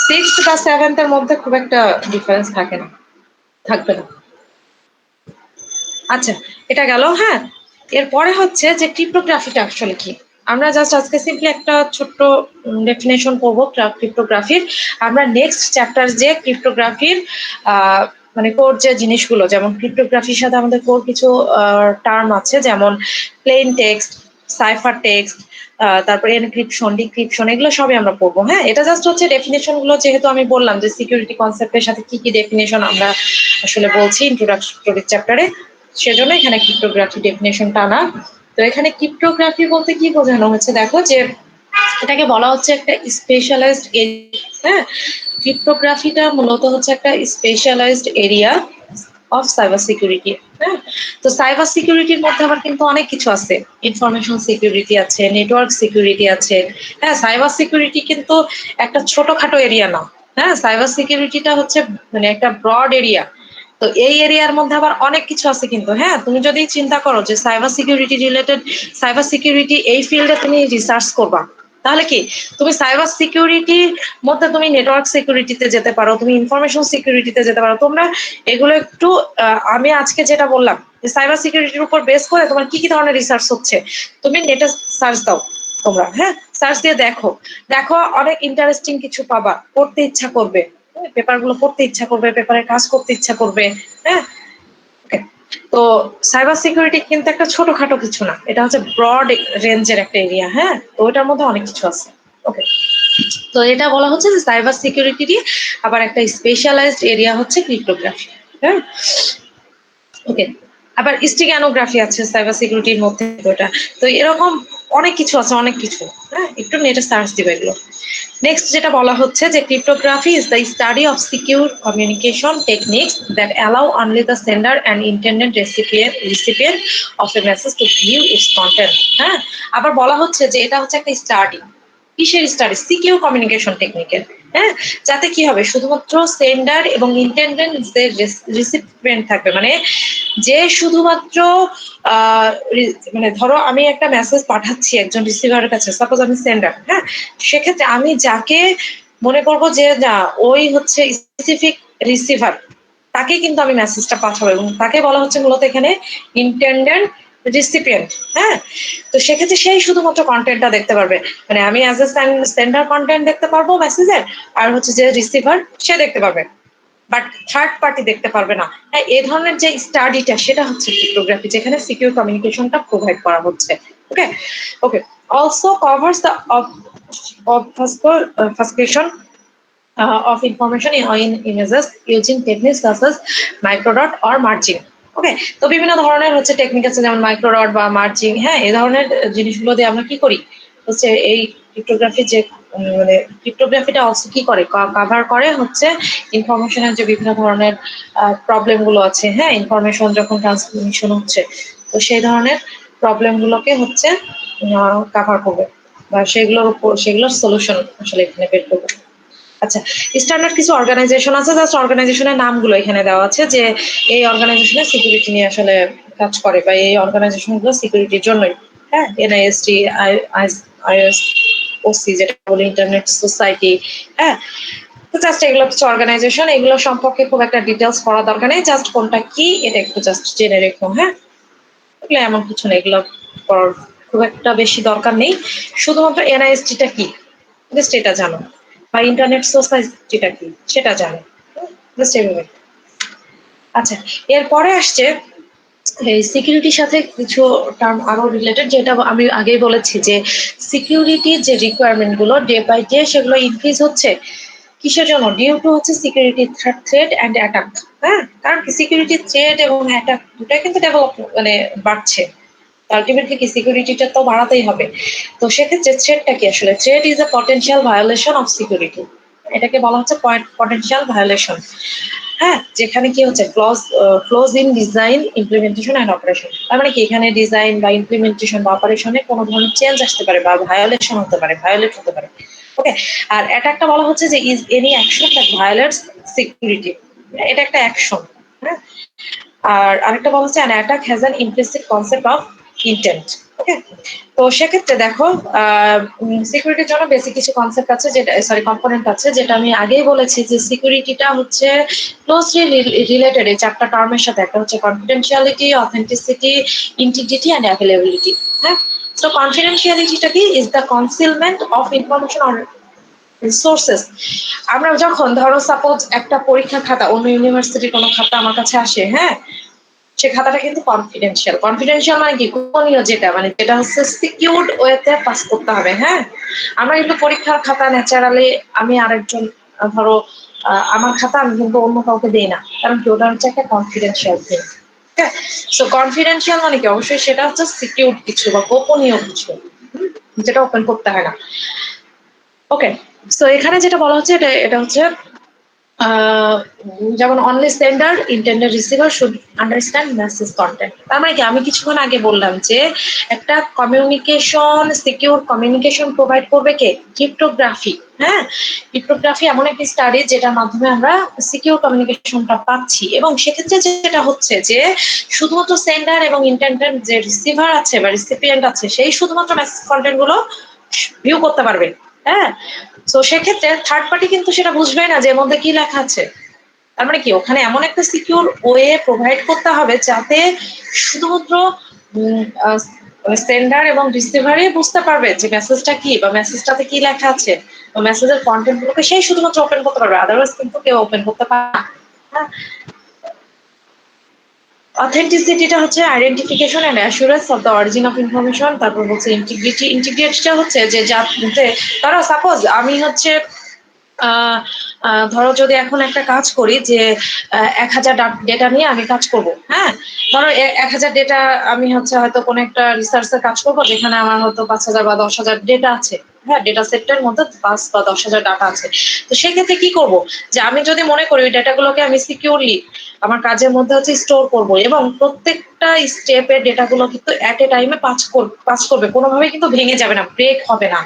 6 বা 7 এর মধ্যে খুব একটা ডিফারেন্স থাকে না, থাকবে না। আচ্ছা, এটা গেল। হ্যাঁ, এরপরে হচ্ছে যে ক্রিপ্টোগ্রাফিটা অ্যাকচুয়ালি কি। আমরা জাস্ট আজকে সিম্পলি একটা ছোট্ট ডেফিনেশন করবো ক্রিপ্টোগ্রাফির। আমরা নেক্সট চ্যাপ্টার যে ক্রিপ্টোগ্রাফির মানে কোর যে জিনিসগুলো, যেমন ক্রিপ্টোগ্রাফির সাথে আমাদের কোর কিছু টার্ম আছে, যেমন প্লেন টেক্সট, সাইফার টেক্সট, তারপরে এনক্রিপশন, ডিক্রিপশন, এগুলো সবই আমরা পড়বো। হ্যাঁ, এটা জাস্ট হচ্ছে ডেফিনেশন গুলো, যেহেতু আমি বললাম যে সিকিউরিটি কনসেপ্টের সাথে কি কি ডেফিনেশন আমরা আসলে বলছি ইন্ট্রোডাক্টরি চ্যাপ্টারে, সেজন্য এখানে ক্রিপ্টোগ্রাফি ডেফিনেশনটা আনা। তো এখানে ক্রিপ্টোগ্রাফি বলতে কি বোঝানো হচ্ছে, দেখো যে এটাকে বলা হচ্ছে একটা স্পেশালাইজড এরিয়া। হ্যাঁ, ক্রিপ্টোগ্রাফিটা মূলত হচ্ছে একটা specialized area of cyber security. হ্যাঁ, তো সাইবার সিকিউরিটির মধ্যে আবার কিন্তু অনেক কিছু আছে। ইনফরমেশন সিকিউরিটি আছে, নেটওয়ার্ক সিকিউরিটি আছে। হ্যাঁ, সাইবার সিকিউরিটি কিন্তু একটা ছোটখাটো এরিয়া না। হ্যাঁ, সাইবার সিকিউরিটিটা হচ্ছে মানে একটা ব্রড এরিয়া। তো এই এরিয়ার মধ্যে আবার অনেক কিছু আছে কিন্তু। হ্যাঁ, তুমি যদি চিন্তা করো যে cyber security related, cyber security এই ফিল্ডে তুমি রিসার্চ করবা, তাহলে কি তুমি সাইবার সিকিউরিটির মধ্যে তুমি নেটওয়ার্ক সিকিউরিটিতে যেতে পারো, তুমি ইনফরমেশন সিকিউরিটিতে যেতে পারো। তোমরা এগুলো একটু আমি আজকে যেটা বললাম যে সাইবার সিকিউরিটির উপর বেস করে তোমার কি কি ধরনের রিসার্চ হচ্ছে, তুমি নেটে সার্চ দাও তোমরা। হ্যাঁ, সার্চ দিয়ে দেখো, দেখো অনেক ইন্টারেস্টিং কিছু পাবা, পড়তে ইচ্ছা করবে, পেপার গুলো পড়তে ইচ্ছা করবে, পেপারে কাজ করতে ইচ্ছা করবে। হ্যাঁ, okay. তো সাইবার সিকিউরিটি কিন্তু একটা ছোটখাটো কিছু না, এটা হচ্ছে ব্রড রেঞ্জের একটা এরিয়া। হ্যাঁ, তো ওটার মধ্যে অনেক কিছু আছে। ওকে, তো এটা বলা হচ্ছে যে সাইবার সিকিউরিটি আবার একটা স্পেশালাইজড এরিয়া হচ্ছে ক্রিপ্টোগ্রাফি। হ্যাঁ, ওকে। আবার স্টিগ্যানোগ্রাফি আছে সাইবার সিকিউরিটির মধ্যে। তো এরকম অনেক কিছু আছে, অনেক কিছু। হ্যাঁ, একটু নেটে সার্চ দিবে এগুলো। নেক্সট যেটা বলা হচ্ছে যে cryptography is the study of secure communication techniques that allow only the sender and intended recipient of A message to view it's content. হ্যাঁ, আবার বলা হচ্ছে যে এটা হচ্ছে একটা স্টাডি। কিসের স্টাডি? Secure communication টেকনিকের। হ্যাঁ, যাতে কি হবে, শুধুমাত্র সেন্ডার এবং ইন্টেন্ডেড যে রিসিপিয়েন্ট থাকবে, মানে যে শুধুমাত্র মানে ধরো আমি একটা মেসেজ পাঠাচ্ছি একজন রিসিভারের কাছে, সাপোজ আমি সেন্ডার। হ্যাঁ, সেক্ষেত্রে আমি যাকে মনে করবো যে না ওই হচ্ছে স্পেসিফিক রিসিভার, তাকে কিন্তু আমি মেসেজটা পাঠাবো, এবং তাকে বলা হচ্ছে মূলত এখানে ইন্টেন্ডেড রিসিপিয়েন্ট। হ্যাঁ, তো সেক্ষেত্রে সেই শুধুমাত্র কন্টেন্টটা দেখতে পারবে, মানে আমি অ্যাজ এ সেন্ডার কন্টেন্ট দেখতে পারবো মেসেজের, আর হচ্ছে যে রিসিভার সে দেখতে পারবে, বাট থার্ড পার্টি দেখতে পারবে না। হ্যাঁ, এই ধরনের যে স্টাডিটা সেটা হচ্ছে ক্রিপ্টোগ্রাফি, যেখানে সিকিউর কমিউনিকেশনটা প্রোভাইড করা হচ্ছে। Okay, okay. Also covers the obfuscation of information in images using techniques such as microdot or merging. ওকে, তো বিভিন্ন ধরনের হচ্ছে টেকনিক আছে, যেমন মাইক্রোডট বা মার্জিং। হ্যাঁ, এই ধরনের জিনিসগুলো দিয়ে আমরা কি করি হচ্ছে এই ক্রিপ্টোগ্রাফি যে মানে ক্রিপ্টোগ্রাফিটা অলসো কি করে, কভার করে হচ্ছে ইনফরমেশনের যে বিভিন্ন ধরনের প্রবলেম গুলো আছে। হ্যাঁ, ইনফরমেশন যখন ট্রান্সমিশন হচ্ছে, তো সেই ধরনের প্রবলেম গুলোকে হচ্ছে কভার করবে, বা সেগুলোর সলিউশন আসলে এখানে বের করবে। আচ্ছা, স্ট্যান্ডার্ড কিছু অর্গানাইজেশন আছে, জাস্ট অর্গানাইজেশনের নামগুলো এখানে দেওয়া আছে, যে এই অর্গানাইজেশনের সিকিউরিটি নিয়ে আসলে কাজ করে, বা এই অর্গানাইজেশন গুলো সিকিউরিটির জন্যই। হ্যাঁ, এনআইএসটি, আইএসওসি যেটা বলে, ইন্টারনেট সোসাইটি। হ্যাঁ, তো জাস্ট এগুলো কিছু অর্গানাইজেশন, এগুলো সম্পর্কে খুব একটা ডিটেলস পড়া দরকার নেই, জাস্ট কোনটা কি এটা একটু জাস্ট জেনে রেখো। হ্যাঁ, এগুলো এমন কিছু নেই, এগুলো পড়ার খুব একটা বেশি দরকার নেই। শুধুমাত্র এনআইএসটিটা কি জাস্ট এটা জানো, বা ইন্টারনেট সোসাইটিটা কি সেটা জানো, জাস্ট এভাবে। আচ্ছা, এরপরে আসছে এই সিকিউরিটির সাথে কিছু টার্ম আরো রিলেটেড, যেটা আমি আগেই বলেছি যে সিকিউরিটির যে রিকোয়ারমেন্ট গুলো ডে বাই ডে সেগুলো ইনক্রিজ হচ্ছে। কিসের জন্য? ডিউ টু হচ্ছে সিকিউরিটি থ্রেট অ্যান্ড অ্যাটাক। হ্যাঁ, কারণ কি সিকিউরিটি থ্রেট এবং অ্যাটাক দুটাই কিন্তু ডেভেলপ মানে বাড়ছে, আলটিমেটলি কি সিকিউরিটিটা তো বাড়াতেই হবে। তো সেক্ষেত্রে থ্রেটটা কি আসলে? Threat is a potential violation of security, এটাকে বলা হচ্ছে পটেনশিয়াল ভায়োলেশন। হ্যাঁ, যেখানে কি হচ্ছে close in design, implementation and operation. তার মানে কি এখানে ডিজাইন বা ইমপ্লিমেন্টেশন বা অপারেশনে কোনো ধরনের চেঞ্জ আসতে পারে, বা ভায়োলেশন হতে পারে, ভায়োলেট হতে পারে। ওকে, আর অ্যাটাকটা বলা হচ্ছে যে is any action that violates security, এটা একটা অ্যাকশন। হ্যাঁ, আর আরেকটা বলা হচ্ছে an attack has an implicit concept of intent. ওকে, তো সেক্ষেত্রে দেখো সিকিউরিটির জন্য বেসিক কিছু কনসেপ্ট আছে, যেটা কম্পোনেন্ট আছে, যেটা আমি আগেই বলেছি যে সিকিউরিটিটা হচ্ছে ক্লোজলি রিলেটেড এই চারটা টার্মের সাথে। একটা হচ্ছে confidentiality, authenticity, integrity and availability. হ্যাঁ, তো কনফিডেন্সিয়ালিটিটা কি? Is the concealment of information on resources. আমরা যখন ধরো সাপোজ একটা পরীক্ষা খাতা, অন্য ইউনিভার্সিটির কোনো খাতা আমার কাছে আসে, হ্যাঁ, সে খাতাটা কিন্তু কনফিডেন্সিয়াল। কনফিডেন্সিয়াল মানে কি? গোপনীয়, যেটা মানে যেটা হচ্ছে সিকিউরড ওয়েতে পাস করতে হবে। হ্যাঁ, আমরা কিন্তু পরীক্ষার খাতা ন্যাচারালি আমি আরেকজন ধরো আমার খাতা আমি কিন্তু অন্য কাউকে দেই না, কারণ কি? ওটা হচ্ছে একটা কনফিডেন্সিয়াল থিং। হ্যাঁ, সো কনফিডেন্সিয়াল মানে কি? অবশ্যই সেটা হচ্ছে সিকিউরড কিছু বা গোপনীয় কিছু, যেটা ওপেন করতে হয় না। ওকে, সো এখানে যেটা বলা হচ্ছে এটা এটা হচ্ছে যেমন only sender intended receiver should understand message content. তার মানে কি? আমি কিছুক্ষণ আগে বললাম যে একটা কমিউনিকেশন, সিকিউর কমিউনিকেশন প্রোভাইড করবে কে? ক্রিপ্টোগ্রাফি। হ্যাঁ, ক্রিপ্টোগ্রাফি এমন একটি স্টাডি যেটার মাধ্যমে আমরা সিকিউর কমিউনিকেশনটা পাচ্ছি, এবং সেক্ষেত্রে যেটা হচ্ছে যে শুধুমাত্র সেন্ডার এবং ইন্টেন্ডেড যে রিসিভার আছে বা রিসিপিয়েন্ট আছে, সেই শুধুমাত্র মেসেজ কন্টেন্ট গুলো ভিউ করতে পারবে। হ্যাঁ, তো সেক্ষেত্রে থার্ড পার্টি কিন্তু সেটা বুঝবে না যে এর মধ্যে কি লেখা আছে। তার মানে কি? ওখানে এমন একটা সিকিউর ওয়ে প্রোভাইড করতে হবে যাতে শুধুমাত্র সেন্ডার এবং রিসিভারই বুঝতে পারবে যে মেসেজটা কি বা মেসেজটাতে কি লেখা আছে, বা মেসেজের কন্টেন্ট গুলোকে সেই শুধুমাত্র ওপেন করতে পারবে, আদারওয়াইজ কিন্তু কেউ ওপেন করতে পারে না। হ্যাঁ, অথেন্টিসিটিটা হচ্ছে identification and assurance of the origin of information. তারপর হচ্ছে ইন্টিগ্রিটি। ইন্টিগ্রিটিটা হচ্ছে যে যাতে ধরো সাপোজ আমি হচ্ছে ধরো যদি এখন একটা কাজ করি যে 1000 ডেটা নিয়ে আমি কাজ করব। হ্যাঁ, ধরো 1000 ডেটা আমি হচ্ছে হয়তো কোনো একটা রিসার্চের কাজ করবো, যেখানে আমার হয়তো 5000 বা 10,000 ডেটা আছে। হ্যাঁ, ডেটা সেটের মধ্যে 5 বা 10,000 ডাটা আছে। তো সেক্ষেত্রে কি করব? যে আমি যদি মনে করি ওই ডেটাগুলোকে আমি সিকিউরলি আমার কাজের মধ্যে হচ্ছে স্টোর করব, এবং প্রত্যেকটা স্টেপের ডেটাগুলো কিন্তু এট এ টাইমে পাস করবে, কোনোভাবেই কিন্তু ভেঙে যাবে না, ব্রেক হবে না।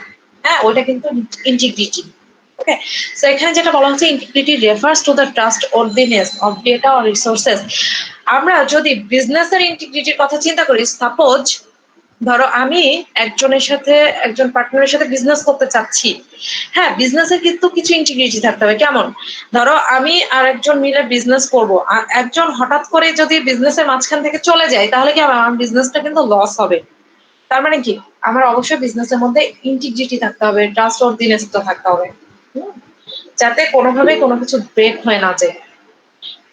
হ্যাঁ, ওইটা কিন্তু ইন্টিগ্রিটি। ওকে, সো এখানে যেটা বলা হচ্ছে integrity refers to the trust ওয়ার্দিনেস of data or resources. আমরা যদি বিজনেসের ইন্টিগ্রিটির কথা চিন্তা করি, সাপোজ ধরো আমি একজন পার্টনারের সাথে বিজনেস করতে চাচ্ছি। হ্যাঁ, বিজনেসের কিন্তু কিছু ইন্টিগ্রিটি থাকতে হবে। কেমন? ধরো আমি আর একজন মিলে বিজনেস করব, আর একজন হঠাৎ করে যদি বিজনেসের মাঝখান থেকে চলে যায়, তাহলে কি হবে? আমার বিজনেসটা কিন্তু লস হবে। তার মানে কি? আমার অবশ্যই বিজনেসের মধ্যে ইন্টিগ্রিটি থাকতে হবে, ট্রাস্ট ওয়ার্দিনেসটা থাকতে হবে, যাতে কোনোভাবেই কোনো কিছু ব্রেক হয়ে না যায়।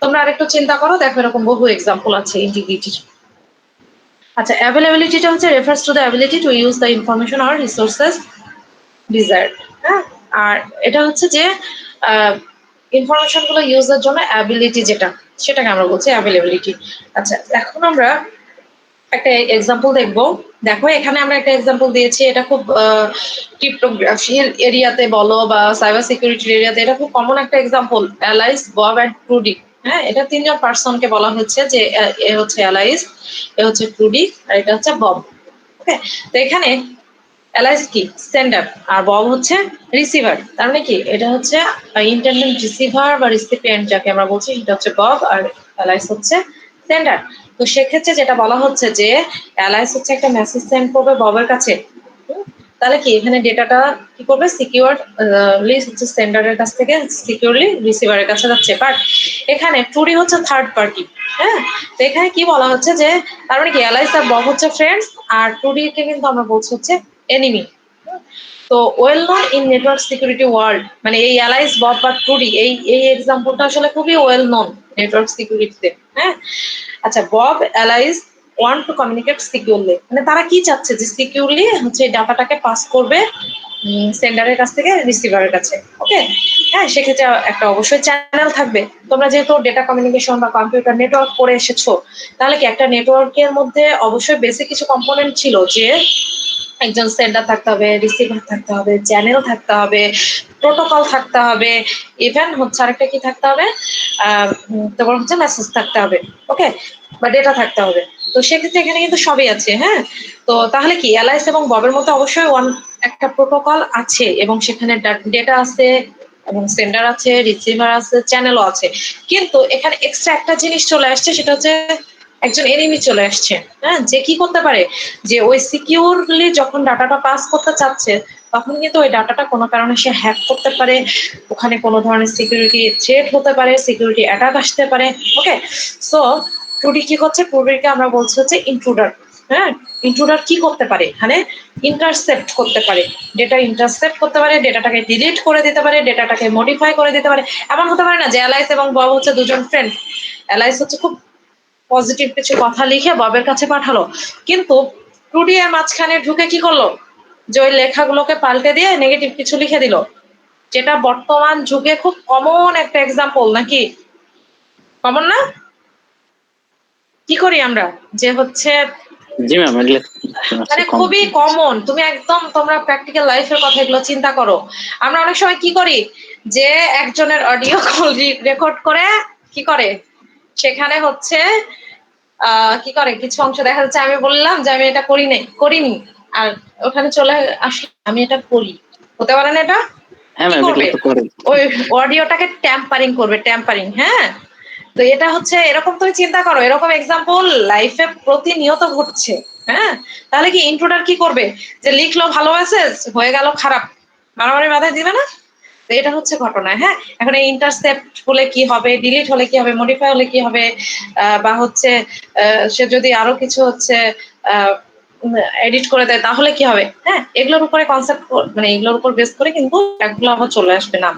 তোমরা আরেকটু চিন্তা করো, দেখো এরকম বহু এক্সাম্পল আছে ইন্টিগ্রিটির। আচ্ছা, অ্যাভেলেবিলিটিটা হচ্ছে refers to the ability to use the information or resources desired. হ্যাঁ, আর এটা হচ্ছে যে ইনফরমেশন গুলো ইউজের জন্য অ্যাবিলিটি যেটা, সেটাকে আমরা বলছি অ্যাভেলেবিলিটি। আচ্ছা, এখন আমরা একটা এক্সাম্পল দেখবো। দেখো এখানে আমরা একটা এক্সাম্পল দিয়েছি, এটা খুব ক্রিপ্টোগ্রাফির এরিয়াতে বলো বা সাইবার সিকিউরিটির এরিয়াতে এটা খুব কমন একটা example, Alice, Bob and TruDi. হ্যাঁ, এটা তিনজন পার্সনকে বলা হচ্ছে যে এ হচ্ছে অ্যালাইস, এ হচ্ছে ট্রুডি, আর এটা হচ্ছে বব। ওকে, তো এখানে অ্যালাইস কি? সেন্ডার, আর বব হচ্ছে রিসিভার। তার মানে কি? এটা হচ্ছে ইন্টারনেট রিসিভার বা রিসিপিয়েন্ট যাকে আমরা বলছি, সেটা হচ্ছে বব, আর অ্যালাইস হচ্ছে সেন্ডার। তো সেক্ষেত্রে যেটা বলা হচ্ছে যে অ্যালাইস হচ্ছে একটা মেসেজ সেন্ড করবে ববের কাছে। তাহলে কি এখানে ডেটাটা কি করবে? সিকিউরলি হচ্ছে সেন্ডারের কাছ থেকে সিকিউরলি রিসিভারের কাছে যাচ্ছে। বাট এখানে ট্রুডি হচ্ছে থার্ড পার্টি। হ্যাঁ, তো এখানে কি বলা হচ্ছে যে তার মানে কি অ্যালাইস আর বব হচ্ছে ফ্রেন্ডস, আর ট্রুডিকে কিন্তু আমরা বলছি হচ্ছে এনিমি। তো well known in network security world, মানে এই অ্যালাইস, বব বা ট্রুডি, এই এক্সাম্পলটা আসলে খুবই ওয়েল নোন নেটওয়ার্ক সিকিউরিটিতে। হ্যাঁ, আচ্ছা, Bob Alice want to communicate securely, মানে তারা কি চাচ্ছে? যে সিকিউরলি হচ্ছে ডাটাটাকে পাস করবে সেন্ডারের কাছ থেকে রিসিভারের কাছে। ওকে, হ্যাঁ, সেক্ষেত্রে একটা অবশ্যই চ্যানেল থাকবে। তোমরা যেহেতু ডেটা কমিউনিকেশন বা কম্পিউটার নেটওয়ার্ক করে এসেছো, তাহলে কি একটা নেটওয়ার্কের মধ্যে অবশ্যই বেসিক কিছু কম্পোনেন্ট ছিল, যে একজন সেন্ডার থাকতে হবে, রিসিভার থাকতে হবে, চ্যানেল থাকতে হবে, প্রোটোকল থাকতে হবে, ইভেন হচ্ছে আরেকটা কি থাকতে হবে, তারপর হচ্ছে মেসেজ থাকতে হবে। ওকে, বা ডেটা থাকতে হবে। তো সেক্ষেত্রে এখানে কিন্তু সবই আছে। হ্যাঁ, তো তাহলে কি অ্যালাইস এবং ববের মধ্যে অবশ্যই একটা প্রোটোকল আছে, এবং সেখানে ডেটা আছে, এবং সেন্ডার আছে, রিসিভার আছে, চ্যানেলও আছে। কিন্তু এখানে এক্সট্রা একটা জিনিস চলে আসছে, সেটা হচ্ছে একজন এনিমি চলে আসছে, হ্যাঁ, যে কি করতে পারে, যে ওই সিকিউরলি যখন ডাটাটা পাস করতে চাচ্ছে তখন কিন্তু ওই ডাটাটা কোনো কারণে সে হ্যাক করতে পারে, ওখানে কোনো ধরনের সিকিউরিটি থ্রেট হতে পারে, সিকিউরিটি অ্যাটাক আসতে পারে। ওকে, সো টুডি কি করছে, টুডিকে আমরা বলছি হচ্ছে ইন্ট্রুডার। হ্যাঁ, ইন্ট্রুডার কি করতে পারে, এখানে ইন্টারসেপ্ট করতে পারে, ডেটা ইন্টারসেপ্ট করতে পারে, ডেটাটাকে ডিলিট করে দিতে পারে, ডেটাটাকে মডিফাই করে দিতে পারে। এমন হতে পারে না যে অ্যালাইস এবং বব হচ্ছে দুজন ফ্রেন্ড, অ্যালাইস হচ্ছে খুব পজিটিভ কিছু কথা লিখে ববের কাছে পাঠালো, কিন্তু টুডি এর মাঝখানে ঢুকে কি করলো, যে ওই লেখাগুলোকে পাল্টে দিয়ে নেগেটিভ কিছু লিখে দিল, যেটা বর্তমান যুগে খুব কমন একটা এক্সাম্পল, নাকি কমন না? কি করি আমরা, যে হচ্ছে
জি ম্যাম, এগুলো
মানে খুবই কমন, তুমি একদম তোমরা প্র্যাকটিক্যাল লাইফের কথা এগুলো চিন্তা করো। আমরা অনেক সময় কি করি, যে একজনের অডিও কল রেকর্ড করে কি করে, সেখানে হচ্ছে কি করে, কিছু অংশ দেখা যাচ্ছে আমি বললাম যে আমি এটা করিনি, আর ওখানে চলে আসি আমি এটা করি, হতে পারে না? এটা
হ্যাঁ
কি
ম্যাম,
করবে,
এগুলো তো করে।
ওই অডিওটাকে ট্যাম্পারিং করবে, ট্যাম্পারিং। হ্যাঁ, তো এটা হচ্ছে এরকম, তুমি চিন্তা করো, এরকম এক্সাম্পল লাইফে প্রতিনিয়ত ঘটছে। হ্যাঁ, তাহলে কি ইন্ট্রুডার কি করবে, যে লিখলো ভালো মেসেজ হয়ে গেল খারাপ, মারামারি মাথায় দিবে না? তো এটা হচ্ছে ঘটনা। হ্যাঁ, এখন এই ইন্টারসেপ্ট হলে কি হবে, ডিলিট হলে কি হবে, মডিফাই হলে কি হবে, বা হচ্ছে সে যদি আরো কিছু হচ্ছে এডিট করে দেয় তাহলে কি হবে। হ্যাঁ, এগুলোর উপরে কনসেপ্ট, মানে এগুলোর উপর বেস করে কিন্তু এগুলো আবার চলে আসবে না।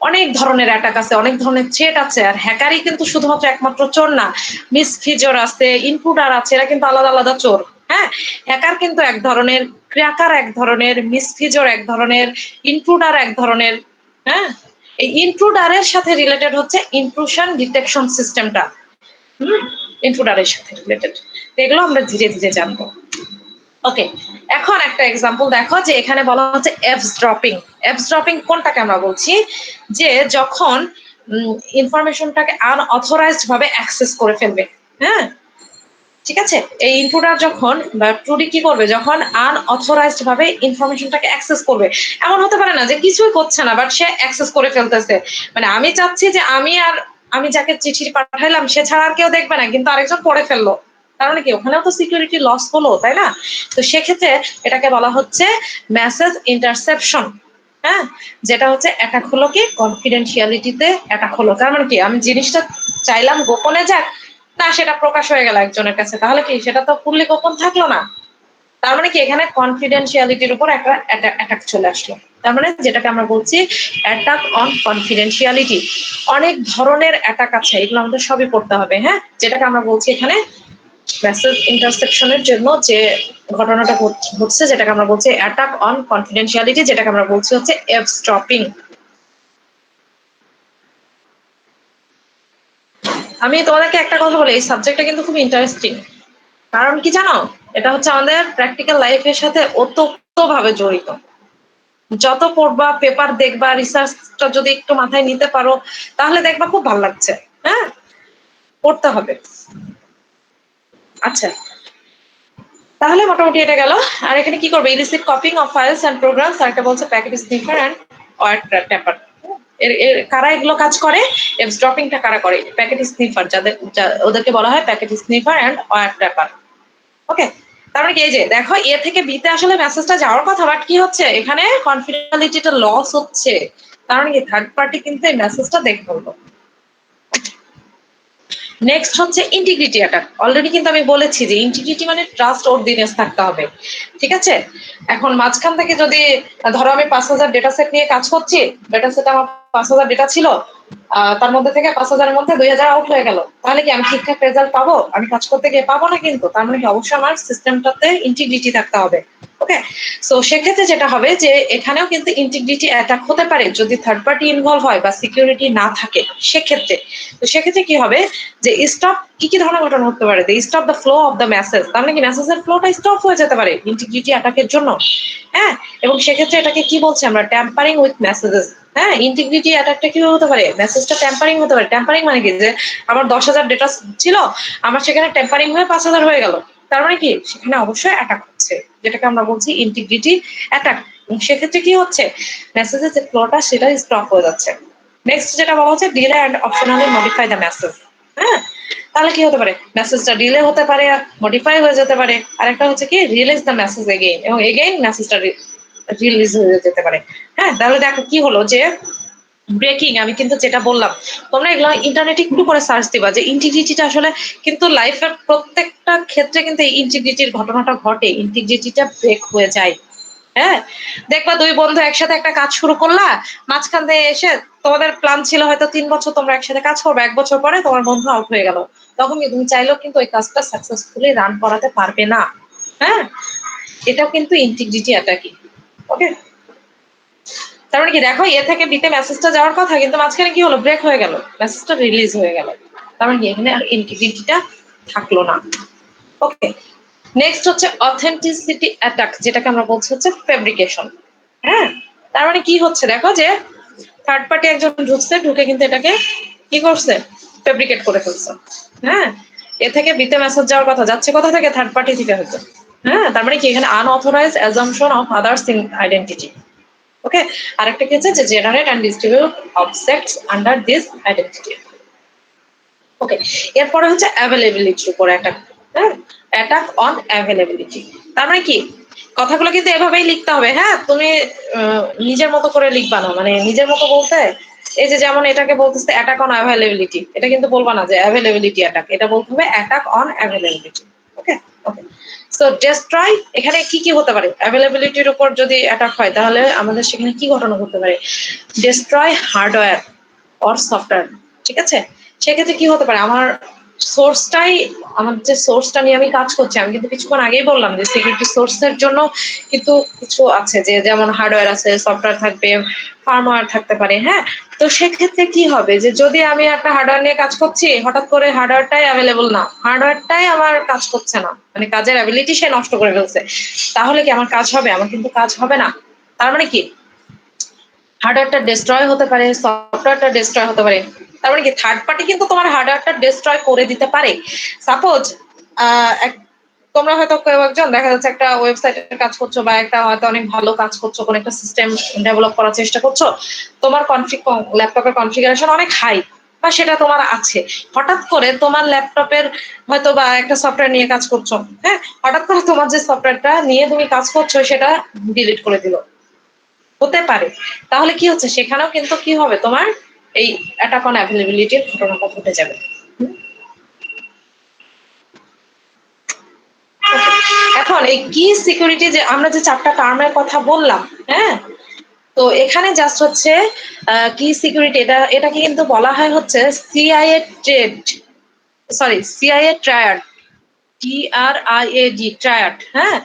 অনেক ধরনের অ্যাটাক আছে, অনেক ধরনের থ্রেট আছে, আর হ্যাকারই কিন্তু শুধুমাত্র একমাত্র চোর না, মিসফিজর আছে, ইনপুটার আছে, এরা কিন্তু আলাদা আলাদা চোর। হ্যাঁ, হ্যাকার কিন্তু এক ধরনের, ক্র্যাকার এক ধরনের, মিসফিজর এক ধরনের, ইনট্রুডার এক ধরনের। হ্যাঁ, এই ইন্ট্রুডারের সাথে রিলেটেড হচ্ছে ইন্ট্রুশন ডিটেকশন সিস্টেমটা, ইন্ট্রুডারের সাথে রিলেটেড। এগুলো আমরা ধীরে ধীরে জানবো। ওকে, এখন একটা এক্সাম্পল দেখো, যে এখানে বলা হচ্ছে এভসড্রপিং। এভসড্রপিং কোনটাকে আমরা বলছি, যে যখন ইনফরমেশনটাকে আনঅথরাইজড ভাবে অ্যাক্সেস করে ফেলবে। হ্যাঁ, ঠিক আছে, এই ইনপুটার যখন বা ট্রুডি কি করবে, যখন আনঅথরাইজড ভাবে ইনফরমেশনটাকে অ্যাক্সেস করবে। এমন হতে পারে না যে কিছুই করছে না বাট সে অ্যাক্সেস করে ফেলতেছে, মানে আমি চাচ্ছি যে আমি যাকে চিঠি পাঠাইলাম সে ছাড়া আর কেউ দেখবে না, কিন্তু আরেকজন পড়ে ফেললো, তার মানে কি ওখানেও তো সিকিউরিটি লস হলো, তাই না? তো সেক্ষেত্রে এটাকে বলা হচ্ছে মেসেজ ইন্টারসেপশন। হ্যাঁ, যেটা হচ্ছে অ্যাটাক হলো কি কনফিডেন্সিয়ালিটিতে অ্যাটাক হলো, তার মানে কি আমি জিনিসটা চাইলাম গোপনে যাক, না সেটা প্রকাশ হয়ে গেল একজনের কাছে, তাহলে কি সেটা তো ফুললি গোপন থাকলো না, তার মানে কি এখানে কনফিডেন্সিয়ালিটির উপর একটা অ্যাটাক চলে আসলো। তার মানে যেটাকে আমরা বলছি অ্যাটাক অন কনফিডেন্সিয়ালিটি। অনেক ধরনের অ্যাটাক আছে, এগুলো আমাদের সবই পড়তে হবে। হ্যাঁ, যেটাকে আমরা বলছি এখানে মেসেজ ইন্টারসেপশনের জন্য যে ঘটনাটা ঘটছে, যেটাকে আমরা বলছি অ্যাটাক অন কনফিডেন্সিয়ালিটি, যেটাকে আমরা বলছি হচ্ছে এভসড্রপিং। আমি তোমাদেরকে একটা কথা বলি, এই সাবজেক্টটা কিন্তু খুব ইন্টারেস্টিং। কারণ কি জানো, এটা হচ্ছে আমাদের প্র্যাকটিক্যাল লাইফের সাথে ওতপ্রোতভাবে জড়িত। যত পড়বা, পেপার দেখবা, রিসার্চটা যদি একটু মাথায় নিতে পারো তাহলে দেখবা খুব ভালো লাগছে। হ্যাঁ, পড়তে হবে। আচ্ছা, তাহলে মোটামুটি এটা গেল। আর এখানে কি করবে, illicit copying of files and programs, আর একটা বলছে packet sniffer and word tapper. কারা এগুলো কাজ করে, এভসড্রপিংটা কারা করে, প্যাকেট স্নিফার, ওদেরকে বলা হয় প্যাকেট স্নিফার এন্ড ওয়ার্ড ট্যাপার। ওকে, তার মানে কি, এই যে দেখো এ থেকে বিতে আসলে মেসেজটা যাওয়ার কথা, বাট কি হচ্ছে এখানে কনফিডেন্সিয়ালিটিটা লস হচ্ছে, কারণ কি থার্ড পার্টি কিন্তু এই মেসেজটা দেখে ফেললো। নেক্সট হচ্ছে ইন্টিগ্রিটি অ্যাটাক। অলরেডি কিন্তু আমি বলেছি যে ইন্টিগ্রিটি মানে ট্রাস্ট অর্ডিনেন্স থাকতে হবে, ঠিক আছে? এখন মাঝখান থেকে যদি ধরো আমি 5,000 ডেটা সেট নিয়ে কাজ করছি, ডেটা সেট আমার 5,000 ডেটা ছিল, তার মধ্যে থেকে 5,000-এর মধ্যে 2,000 আউট হয়ে গেল, তাহলে কি আমি ঠিকঠাক রেজাল্ট পাবো? আমি কাজ করতে গিয়ে পাবো না কিন্তু, তার মানে কি অবশ্যই আমার সিস্টেমটাতে ইন্টিগ্রিটি থাকতে হবে। ওকে, সো সেক্ষেত্রে যেটা হবে যে এখানেও কিন্তু ইন্টিগ্রিটি অ্যাটাক হতে পারে যদি থার্ড পার্টি ইনভলভ হয় বা সিকিউরিটি না থাকে সেক্ষেত্রে। তো সেক্ষেত্রে কি হবে, যে স্টপ, কি ধরনের ঘটনা হতে পারে, stop the flow of the message, তার মানে কি মেসেজের ফ্লোটা স্টপ হয়ে যেতে পারে ইন্টিগ্রিটি অ্যাটাকের জন্য। হ্যাঁ, এবং সেক্ষেত্রে এটাকে কি বলছে আমরা, ট্যাম্পারিং উইথ মেসেজেস। হ্যাঁ, ইন্টিগ্রিটি অ্যাটাকটা কিভাবে হতে পারে, মেসেজটা ট্যাম্পারিং হতে পারে। ট্যাম্পারিং মানে কি, যে আমার 10,000 ডেটা ছিল, আমার সেখানে ট্যাম্পারিং হয়ে 5,000 হয়ে গেল, তার মানে কি সেখানে অবশ্যই অ্যাটাক হচ্ছে, যেটাকে আমরা বলছি ইন্টিগ্রিটি অ্যাটাক। সেক্ষেত্রে কি হচ্ছে, মেসেজের যে ফ্লোটা সেটা স্টপ হয়ে যাচ্ছে। নেক্সট যেটা বলা হচ্ছে delay and optionally modify the message. হ্যাঁ, তাহলে কি হতে পারে, মেসেজটা ডিলে হতে পারে, মডিফাই হয়ে যেতে পারে। আরেকটা হচ্ছে কি রিলিজ দ্য মেসেজ এগেইন, এবং এগেইন মেসেজটা রিলিজ হয়ে যেতে পারে। হ্যাঁ, তাহলে দেখো কি হলো যে ব্রেকিং, আমি কিন্তু যেটা বললাম, তোমরা এগুলো ইন্টারনেটে একটু করে সার্চ দিবা যে ইন্টিগ্রিটিটা আসলে কিন্তু লাইফের প্রত্যেকটা ক্ষেত্রে কিন্তু এই ইন্টিগ্রিটির ঘটনাটা ঘটে, ইন্টিগ্রিটিটা ব্রেক হয়ে যায়। হ্যাঁ, দেখবা দুই বন্ধু একসাথে একটা কাজ শুরু করলা, মাঝখান দিয়ে এসে তোমাদের প্ল্যান ছিল হয়তো 3 বছর তোমরা একসাথে কাজ করবে, 1 বছর পরে তোমার বন্ধু আউট হয়ে গেল, তখন কি তুমি চাইলেও কিন্তু ওই কাজটা সাকসেসফুলি রান করাতে পারবে না। হ্যাঁ, এটাও কিন্তু ইন্টিগ্রিটি অ্যাটাকিং। ওকে, তার মানে কি দেখো এ থেকে বিতে মেসেজটা যাওয়ার কথা, কিন্তু মাঝখানে কি হলো, ব্রেক হয়ে গেল, মেসেজটা রিলিজ হয়ে গেল। তার মানে কি এখানে ইন্টিগ্রিটিটা থাকলো না। ওকে, নেক্সট হচ্ছে অথেন্টিসিটি অ্যাটাক, যেটাকে আমরা বলছি হচ্ছে ফেব্রিকেশন। হ্যাঁ, তার মানে কি হচ্ছে দেখো যে থার্ড পার্টি একজন ঢুকছে, ঢুকে কিন্তু এটাকে কি করছে, ফেব্রিকেট করে ফেলছে। হ্যাঁ, এ থেকে বিতে মেসেজ যাওয়ার কথা, যাচ্ছে কোথা থেকে, থার্ড পার্টি থেকে হয়তো। হ্যাঁ, তার মানে কি এখানে unauthorised assumption of others identity. Okay, আরেকটা কি হচ্ছে যে generate and distribute objects under this identity. Okay, এরপরে হচ্ছে অ্যাভেলেবিলিটির উপর অ্যাটাক। হ্যাঁ, অ্যাটাক অন অ্যাভেলেবিলিটি, তার মানে কি কথাগুলো কিন্তু এভাবেই লিখতে হবে। হ্যাঁ, তুমি নিজের মতো করে লিখবা না, মানে নিজের মতো বলতে এই যে যেমন এটাকে বলতেছে অ্যাটাক অন অ্যাভেলেবিলিটি, এটা কিন্তু বলবা না যে অ্যাভেলেবিলিটি অ্যাটাক, এটা বলতে হবে attack on availability. Okay, okay, so destroy এখানে কি কি হতে পারে, অ্যাভেলেবিলিটির উপর যদি অ্যাটাক হয় তাহলে আমাদের সেখানে কি ঘটনা ঘটতে পারে, ডেস্ট্রয় হার্ডওয়্যার অর সফটওয়্যার। ঠিক আছে, সেক্ষেত্রে কি হতে পারে, আমার সোর্সটাই, আমার যে সোর্সটা নিয়ে আমি কাজ করছি, আমি কিন্তু কিছুক্ষণ আগেই বললাম যে সিকিউরিটি সোর্সের জন্য কিন্তু কিছু আছে, যে যেমন হার্ডওয়্যার আছে, সফটওয়্যার থাকবে, ফার্মওয়্যার থাকতে পারে। হ্যাঁ, তো সেক্ষেত্রে কি হবে যে যদি আমি একটা হার্ডওয়্যার নিয়ে কাজ করছি, হঠাৎ করে হার্ডওয়্যারটাই অ্যাভেলেবল না, হার্ডওয়্যারটাই আমার কাজ করছে না, মানে কাজের অ্যাবিলিটি সে নষ্ট করে ফেলছে, তাহলে কি আমার কাজ হবে, আমার কিন্তু কাজ হবে না। তার মানে কি হার্ডওয়্যারটা ডিস্ট্রয় হতে পারে, সফটওয়্যারটা ডিস্ট্রয় হতে পারে। তার মানে কি থার্ড পার্টি কিন্তু তোমার হার্ডওয়্যারটা ডিস্ট্রয় করে দিতে পারে। সাপোজ তোমরা হয়তো কেউ একজন দেখা যাচ্ছে একটা ওয়েবসাইটের কাজ করছো, বা একটা হয়তো অনেক ভালো কাজ করছো, কোন একটা সিস্টেম ডেভেলপ করার চেষ্টা করছো, তোমার ল্যাপটপের কনফিগারেশন অনেক হাই, বা সেটা তোমার আছে, হঠাৎ করে তোমার ল্যাপটপের হয়তো বা একটা সফটওয়্যার নিয়ে কাজ করছো, হ্যাঁ, হঠাৎ করে তোমার যে সফটওয়্যারটা নিয়ে তুমি কাজ করছো সেটা ডিলিট করে দিল, হতে পারে। তাহলে কি হচ্ছে, সেখানেও কিন্তু কি হবে, তোমার এই অ্যাটাক অন অ্যাভেলেবিলিটির ঘটনাটা ঘটে যাবে। এখন এই কি সিকিউরিটি, যে আমরা যে 4টা টার্মের কথা বললাম, হ্যাঁ, তো এখানে জাস্ট হচ্ছে কি সিকিউরিটি, এটাকে কিন্তু বলা হয় হচ্ছে CIA trade, sorry CIA triad, TRIAD triad. হ্যাঁ,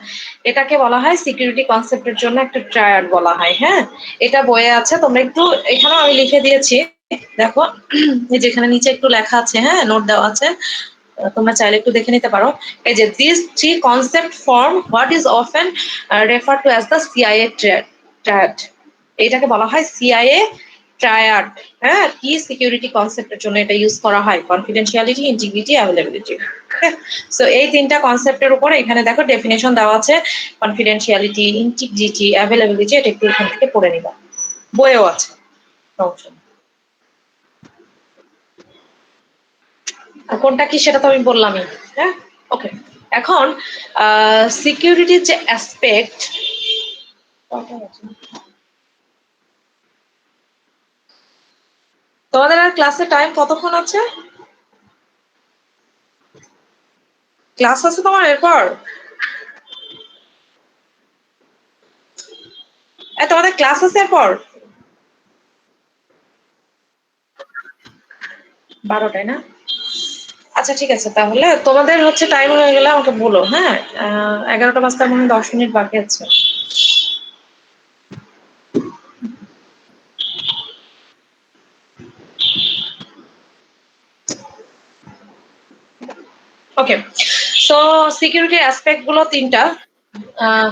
এটাকে বলা হয় সিকিউরিটি কনসেপ্টের জন্য একটা ট্রায়াড বলা হয়। হ্যাঁ, এটা বইয়ে আছে, তোমরা একটু, এখানেও আমি লিখে দিয়েছি, দেখো এই যে এখানে নিচে একটু লেখা আছে, হ্যাঁ, নোট দেওয়া আছে, তোমরা চাইলে একটু দেখে নিতে পারো। এই যে this three concept form what is often refer to as the CIA triad, এটাকে বলা হয় সিআইএ ট্রায়াড। হ্যাঁ, কি সিকিউরিটি কনসেপ্টের জন্য এটা ইউজ করা হয়, কনফিডেন্সিয়ালিটি, ইন্টিগ্রিটি, অ্যাভেলেবিলিটি। সো এই 3টা কনসেপ্টের উপরে এখানে দেখো ডেফিনেশন দেওয়া আছে, কনফিডেন্সিয়ালিটি, ইন্টিগ্রিটি, অ্যাভেলেবিলিটি, এটা একটু এখান থেকে পড়ে নিবা, বইও আছে, সমস্যা নেই। আর কোনটা কি সেটা তো আমি বললামই। হ্যাঁ, ওকে, এখন সিকিউরিটির যে অ্যাসপেক্ট, তোমাদের আর ক্লাসে টাইম কতক্ষণ আছে, ক্লাস আছে তোমার এরপর, তোমাদের ক্লাস আছে এরপর 12টায় না? আচ্ছা ঠিক আছে, তাহলে তোমাদের হচ্ছে টাইম হয়ে গেলে আমাকে বলো। হ্যাঁ, 11টা বাজতে মনে হয় 10 মিনিট বাকি আছে। ওকে, সো সিকিউরিটি অ্যাসপেক্ট গুলো 3টা। আহ,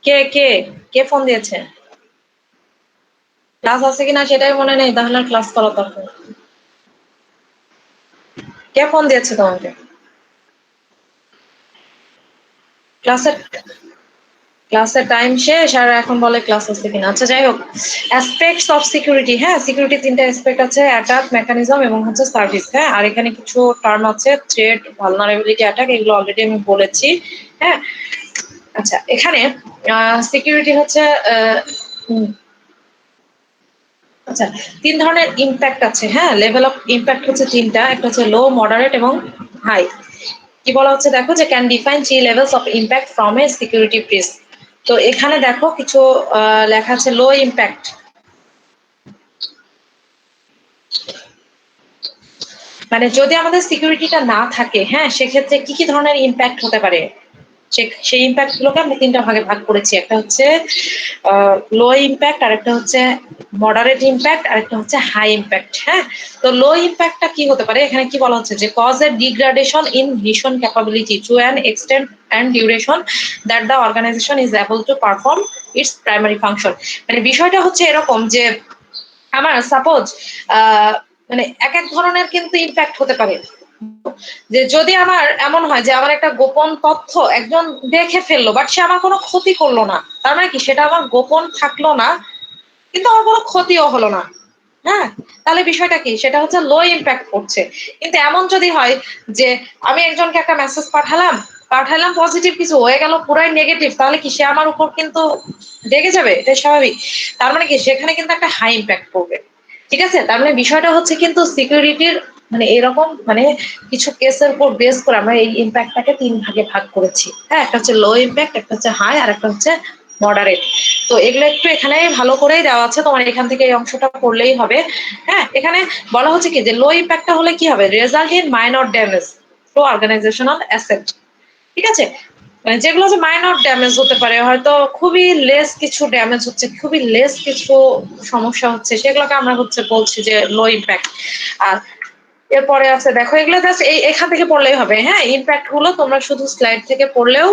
কে কে কে ফোন দিয়েছে, ক্লাস আছে কিনা সেটাই মনে নেই, তাহলে ক্লাস করা দরকার। কে ফোন দিয়েছে তোমাকে ক্লাসের? ক্লাসের টাইম শেষ আর এখন বলে ক্লাস হচ্ছে কিনা। আচ্ছা যাই হোক, অ্যাসপেক্টস অফ সিকিউরিটি, হ্যাঁ সিকিউরিটি তিনটা অ্যাসপেক্ট আছে, অ্যাটাক, মেকানিজম এবং হচ্ছে সার্ভিস। হ্যাঁ আর এখানে কিছু টার্ম আছে, থ্রেট, ভালনারেবিলিটি, অ্যাটাক, এগুলো অলরেডি আমি বলেছি। হ্যাঁ আচ্ছা এখানে সিকিউরিটি হচ্ছে আচ্ছা তিন ধরনের ইমপ্যাক্ট আছে। হ্যাঁ লেভেল অফ ইমপ্যাক্ট হচ্ছে তিনটা, একটা হচ্ছে লো, মডারেট এবং হাই। কি বলা হচ্ছে দেখো, যে can define 3 levels of impact from a security breach. তো এখানে দেখো কিছু লেখা আছে লো ইমপ্যাক্ট, মানে যদি আমাদের সিকিউরিটিটা না থাকে, হ্যাঁ সেক্ষেত্রে কি কি ধরনের ইমপ্যাক্ট হতে পারে, সেই ইমপ্যাক্ট গুলোকে আমরা তিনটা ভাগে ভাগ করেছি। একটা হচ্ছে লো ইমপ্যাক্ট, আরেকটা হচ্ছে মডারেট ইমপ্যাক্ট, আরেকটা হচ্ছে হাই ইমপ্যাক্ট। হ্যাঁ তো লো ইমপ্যাক্টটা কি হতে পারে, এখানে কি বলা হচ্ছে যে cause a degradation in mission capability to an extent and duration that the organization is able to perform its primary function. মানে বিষয়টা হচ্ছে এরকম যে আমার সাপোজ মানে এক এক ধরনের কিন্তু ইমপ্যাক্ট হতে পারে। যে যদি আমার এমন হয় যে আমার একটা গোপন তথ্য একজন দেখে ফেললো, বাট সে আমার কোনো ক্ষতি করলো না, তার মানে কি সেটা আমার গোপন থাকলো না কিন্তু আমার কোনো ক্ষতিও হলো না। হ্যাঁ তাহলে বিষয়টা কি, সেটা হচ্ছে লো ইমপ্যাক্ট করছে। কিন্তু এমন যদি হয় যে আমি একজনকে একটা মেসেজ পাঠালাম পজিটিভ, কিছু হয়ে গেল পুরাই নেগেটিভ, তাহলে কি সে আমার উপর কিন্তু রেগে যাবে, এটা স্বাভাবিক। তার মানে কি সেখানে কিন্তু একটা হাই ইমপ্যাক্ট পড়বে। ঠিক আছে, তার মানে বিষয়টা হচ্ছে কিন্তু সিকিউরিটির মানে এরকম মানে কিছু কেসের উপর বেস করে আমরা এই ইমপ্যাক্টটাকে তিন ভাগে ভাগ করেছি। হ্যাঁ একটা হচ্ছে লো ইমপ্যাক্ট, একটা হচ্ছে হাই, আর একটা হচ্ছে মডারেট। তো এগুলো একটু এখানে ভালো করেই দেওয়া আছে, তোমার এখান থেকে এই অংশটা পড়লেই হবে। হ্যাঁ এখানে বলা হচ্ছে কি যে লো ইমপ্যাক্টটা হলে কি হবে, result in minor damage to organizational asset. ঠিক আছে, মানে যেগুলো যে মাইনর ড্যামেজ হতে পারে, হয়তো খুবই লেস কিছু ড্যামেজ হচ্ছে, খুবই লেস কিছু সমস্যা হচ্ছে, সেগুলোকে আমরা হচ্ছে বলছি যে লো ইমপ্যাক্ট। আর এরপরে আছে দেখো, এগুলো জাস্ট এই এখান থেকে পড়লেই হবে। হ্যাঁ ইমপ্যাক্ট গুলো তোমরা শুধু স্লাইড থেকে পড়লেও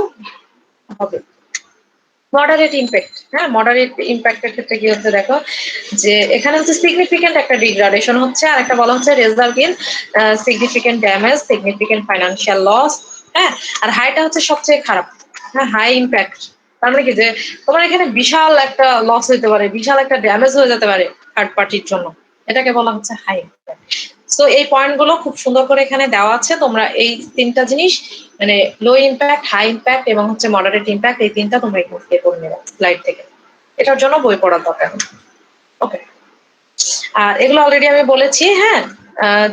হবে। মডারেট ইমপ্যাক্ট, হ্যাঁ মডারেট ইমপ্যাক্টের ক্ষেত্রে কি হচ্ছে দেখো, যে এখানে হচ্ছে সিগনিফিকেন্ট একটা ডিগ্রেডেশন হচ্ছে, আর একটা বলা হচ্ছে result in significant damage, significant financial loss. হ্যাঁ আর হাইটা হচ্ছে সবচেয়ে খারাপ। হ্যাঁ হাই ইমপ্যাক্ট, তার মানে কি যে তোমার এখানে বিশাল একটা লস হতে পারে, বিশাল একটা ড্যামেজ হয়ে যেতে পারে থার্ড পার্টির জন্য, এটাকে বলা হচ্ছে হাই ইমপ্যাক্ট। সো এই পয়েন্ট গুলো খুব সুন্দর করে এখানে দেওয়া আছে, তোমরা এই তিনটা জিনিস মানে লো ইমপ্যাক্ট, হাই ইমপ্যাক্ট এবং হচ্ছে মডারেট ইমপ্যাক্ট, এই তিনটা তোমরা এখান থেকে পড়ে নেবে স্লাইড থেকে। এটার জন্য বই পড়ার দরকার। ওকে, আর এগুলো অলরেডি আমি বলেছি। হ্যাঁ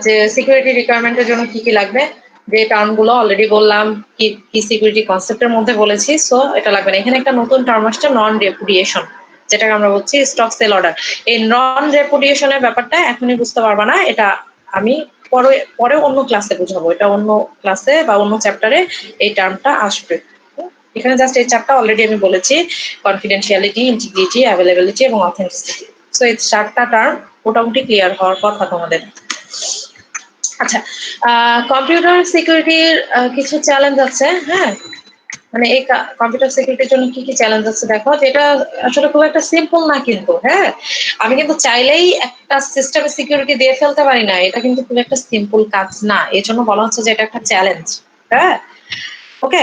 যে সিকিউরিটি রিকোয়ারমেন্টের জন্য কি কি লাগবে, যে টার্ম গুলো অলরেডি বললাম, কি কি সিকিউরিটি কনসেপ্টের মধ্যে বলেছি, সো এটা লাগবে না। এখানে একটা নতুন টার্ম আসছে নন রেপুডিয়েশন, যেটাকে আমরা বলছি স্টক সেল অর্ডার। এই নন রেপুডিয়েশনের ব্যাপারটা এখনই বুঝতে পারবা না, এটা আমি পরে পরে অন্য ক্লাসে বুঝাবো, এটা অন্য ক্লাসে বা অন্য চ্যাপ্টারে এই টার্মটা আসবে। এখানে জাস্ট এই চারটা অলরেডি আমি বলেছি, কনফিডেন্সিয়ালিটি, ইন্টিগ্রিটি, অ্যাভেলেবিলিটি এবং অথেন্টিসিটি। সো এই চারটা টার্ম মোটামুটি ক্লিয়ার হওয়ার কথা তোমাদের। আচ্ছা কম্পিউটার সিকিউরিটির কিছু চ্যালেঞ্জ আছে। হ্যাঁ মানে এই কম্পিউটার সিকিউরিটির জন্য কি কি চ্যালেঞ্জ আছে দেখো, যেটা আসলে খুব একটা সিম্পল না কিন্তু। হ্যাঁ আমি কিন্তু চাইলেই একটা সিস্টেমে সিকিউরিটি দিয়ে ফেলতে পারি না, এটা কিন্তু খুব একটা সিম্পল কাজ না, এই জন্য বলা হচ্ছে যে এটা একটা চ্যালেঞ্জ। হ্যাঁ ওকে,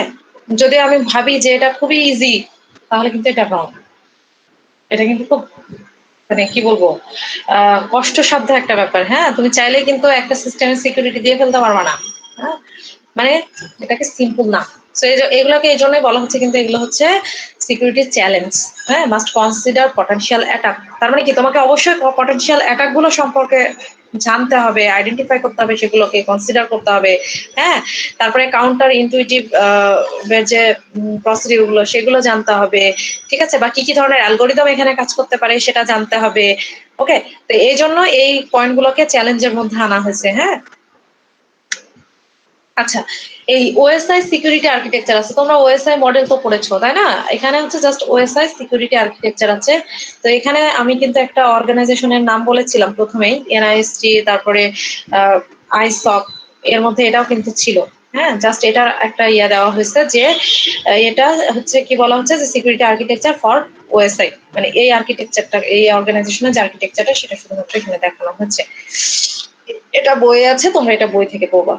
যদি আমি ভাবি যে এটা খুবই ইজি, তাহলে কিন্তু এটা রং। এটা কিন্তু খুব মানে কি বলবো কষ্টসাধ্য একটা ব্যাপার। হ্যাঁ তুমি চাইলে কিন্তু একটা সিস্টেমের সিকিউরিটি দিয়ে ফেলতে পারবা না। হ্যাঁ মানে এটাকে সিম্পল না। সো এগুলোকে এই জন্যই বলা হচ্ছে, কিন্তু এগুলো হচ্ছে সিকিউরিটি চ্যালেঞ্জ। হ্যাঁ মাস্ট কনসিডার পটেনশিয়াল অ্যাটাক, তার মানে কি তোমাকে অবশ্যই পটেনশিয়াল অ্যাটাক গুলো সম্পর্কে জানতে হবে, আইডেন্টিফাই করতে হবে, সেগুলোকে কনসিডার করতে হবে। হ্যাঁ তারপরে কাউন্টার ইনটুইটিভ যে প্রসিডিউর গুলো সেগুলো জানতে হবে। ঠিক আছে, বা কি কি ধরনের অ্যালগোরিদম এখানে কাজ করতে পারে সেটা জানতে হবে। ওকে, তো এই জন্য এই পয়েন্ট গুলোকে চ্যালেঞ্জের মধ্যে আনা হয়েছে। হ্যাঁ আচ্ছা এই ওএসআই সিকিউরিটি আর্কিটেকচার আছে, তোমরা ওএসআই মডেল তো পড়েছো তাই না, এখানে হচ্ছে জাস্ট ওএসআই সিকিউরিটি আর্কিটেকচার আছে। তো এখানে আমি কিন্তু একটা অর্গানাইজেশনের নাম বলেছিলাম প্রথমেই, এনআইএসটি, তারপরে আইসক, এর মধ্যে এটাও কিন্তু ছিল। হ্যাঁ জাস্ট এটা একটা ইয়া দেওয়া হয়েছে যে এটা হচ্ছে কি বলা হচ্ছে যে সিকিউরিটি আর্কিটেকচার ফর ওএসআই, মানে এই আর্কিটেকচারটা, এই অর্গানাইজেশনের যে আর্কিটেকচারটা সেটা শুধুমাত্র এখানে দেখানো হচ্ছে। এটা বইয়ে আছে, তোমরা এটা বই থেকে পড়বা।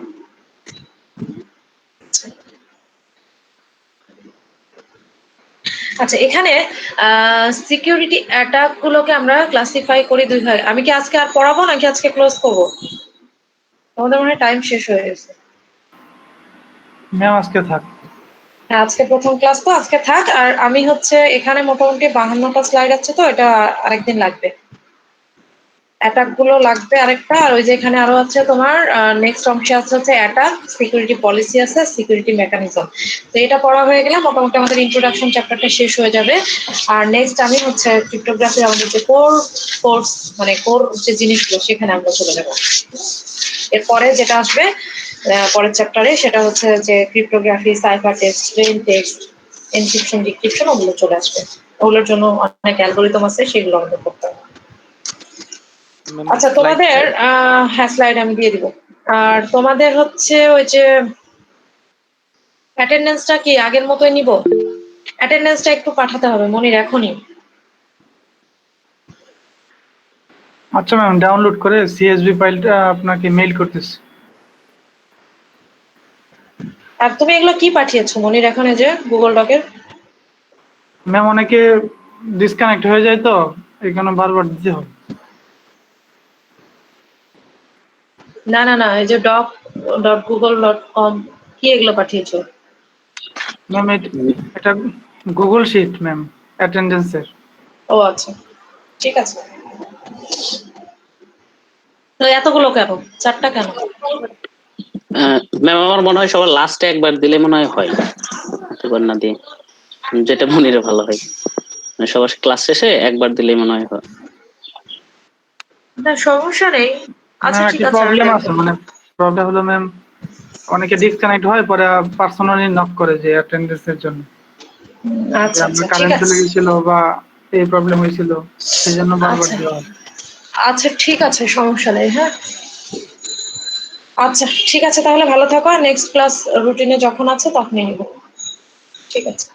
আচ্ছা, এখানে সিকিউরিটি অ্যাটাক গুলোকে আমরা ক্লাসিফাই করি দুই ভাগে। আমি কি আজকে আর পড়াবো নাকি আজকে ক্লোজ করবো? আমাদের মনে হয় টাইম শেষ হয়ে গেছে।
ম্যাম আজকে থাক।
হ্যাঁ, আজকে প্রথম ক্লাস তো আজকে থাক। আর আমি হচ্ছে এখানে মোটামুটি 52টা স্লাইড আছে, তো এটা আরেকদিন লাগবে। অ্যাটাক গুলো লাগবে আরেকটা, আর ওই যে এখানে আরো আছে তোমার নেক্সট অংশে আছে হচ্ছে অ্যাটাক, সিকিউরিটি পলিসি আছে, সিকিউরিটি মেকানিজম। তো এটা পড়া হয়ে গেলে মোটামুটি আমাদের ইন্ট্রোডাকশন চ্যাপ্টারটা শেষ হয়ে যাবে। আর নেক্সট আমি হচ্ছে ক্রিপ্টোগ্রাফির আমাদের যে কোর্স মানে কোর যে জিনিসগুলো সেখানে আমরা চলে যাবো। এরপরে যেটা আসবে পরের চ্যাপ্টারে সেটা হচ্ছে যে cryptography, cipher text, plane text, encryption, decryption ওগুলো চলে আসবে। ওগুলোর জন্য অনেক অ্যালগরিদম আছে, সেগুলো আমাদের করতে হবে। আচ্ছা, তোমাদের হ্যাঁ স্লাইড আমি দিয়ে দিব। আর তোমাদের হচ্ছে ওই যে অ্যাটেন্ডেন্সটা কি আগের মতোই নিব? অ্যাটেন্ডেন্সটা একটু পাঠাতে হবে মনির এখনই।
আচ্ছা ম্যাম, ডাউনলোড করে সিএসভি ফাইলটা আপনাকে মেইল করতেছি।
আর তুমি এগুলো কি পাঠিয়েছো মনির এখন এই যে গুগল ডকের?
ম্যাম অনেকে ডিসকানেক্ট হয়ে যায় তো এখানে বারবার দিতে হবে।
না না না, এই যে doc.google.com কি এগুলো পাঠিয়েছো?
ম্যাম এটা গুগল শিট ম্যাম, অ্যাটেন্ডেন্সের।
ও আচ্ছা, ঠিক আছে। তো এতগুলো কেন? 4টা কেন?
ম্যাম আমার মনে হয় সবার লাস্টে একবার দিলে মনে হয় এতবার না দিয়ে, যেটা মনিরে ভালো হয়। মানে সবার ক্লাস শেষে একবার দিলে মনে হয় হয়।
না সমস্যা নেই। আচ্ছা
ম্যাম
ঠিক
একটা
আছে, আমি
প্রবলেম আছে,
দেখবো।
মানে প্রবলেম হলো ম্যাম অনেকে ডিসকানেক্ট হয় পরে পার্সোনালি নক করে যে অ্যাটেন্ডেন্সের জন্য, যে
আচ্ছা
আপনার
আচ্ছা ঠিক
কারেন্ট
আছে।
চলে গেছিল বা এই প্রবলেম হয়েছিল, সেই জন্য বারবার
আচ্ছা
দেওয়া হয়।
আচ্ছা ঠিক আছে, সমস্যা নেই। হ্যাঁ আচ্ছা ঠিক আছে, তাহলে ভালো থাকো। আর নেক্সট ক্লাস রুটিনে যখন আছে তখনই নিব। ঠিক আছে।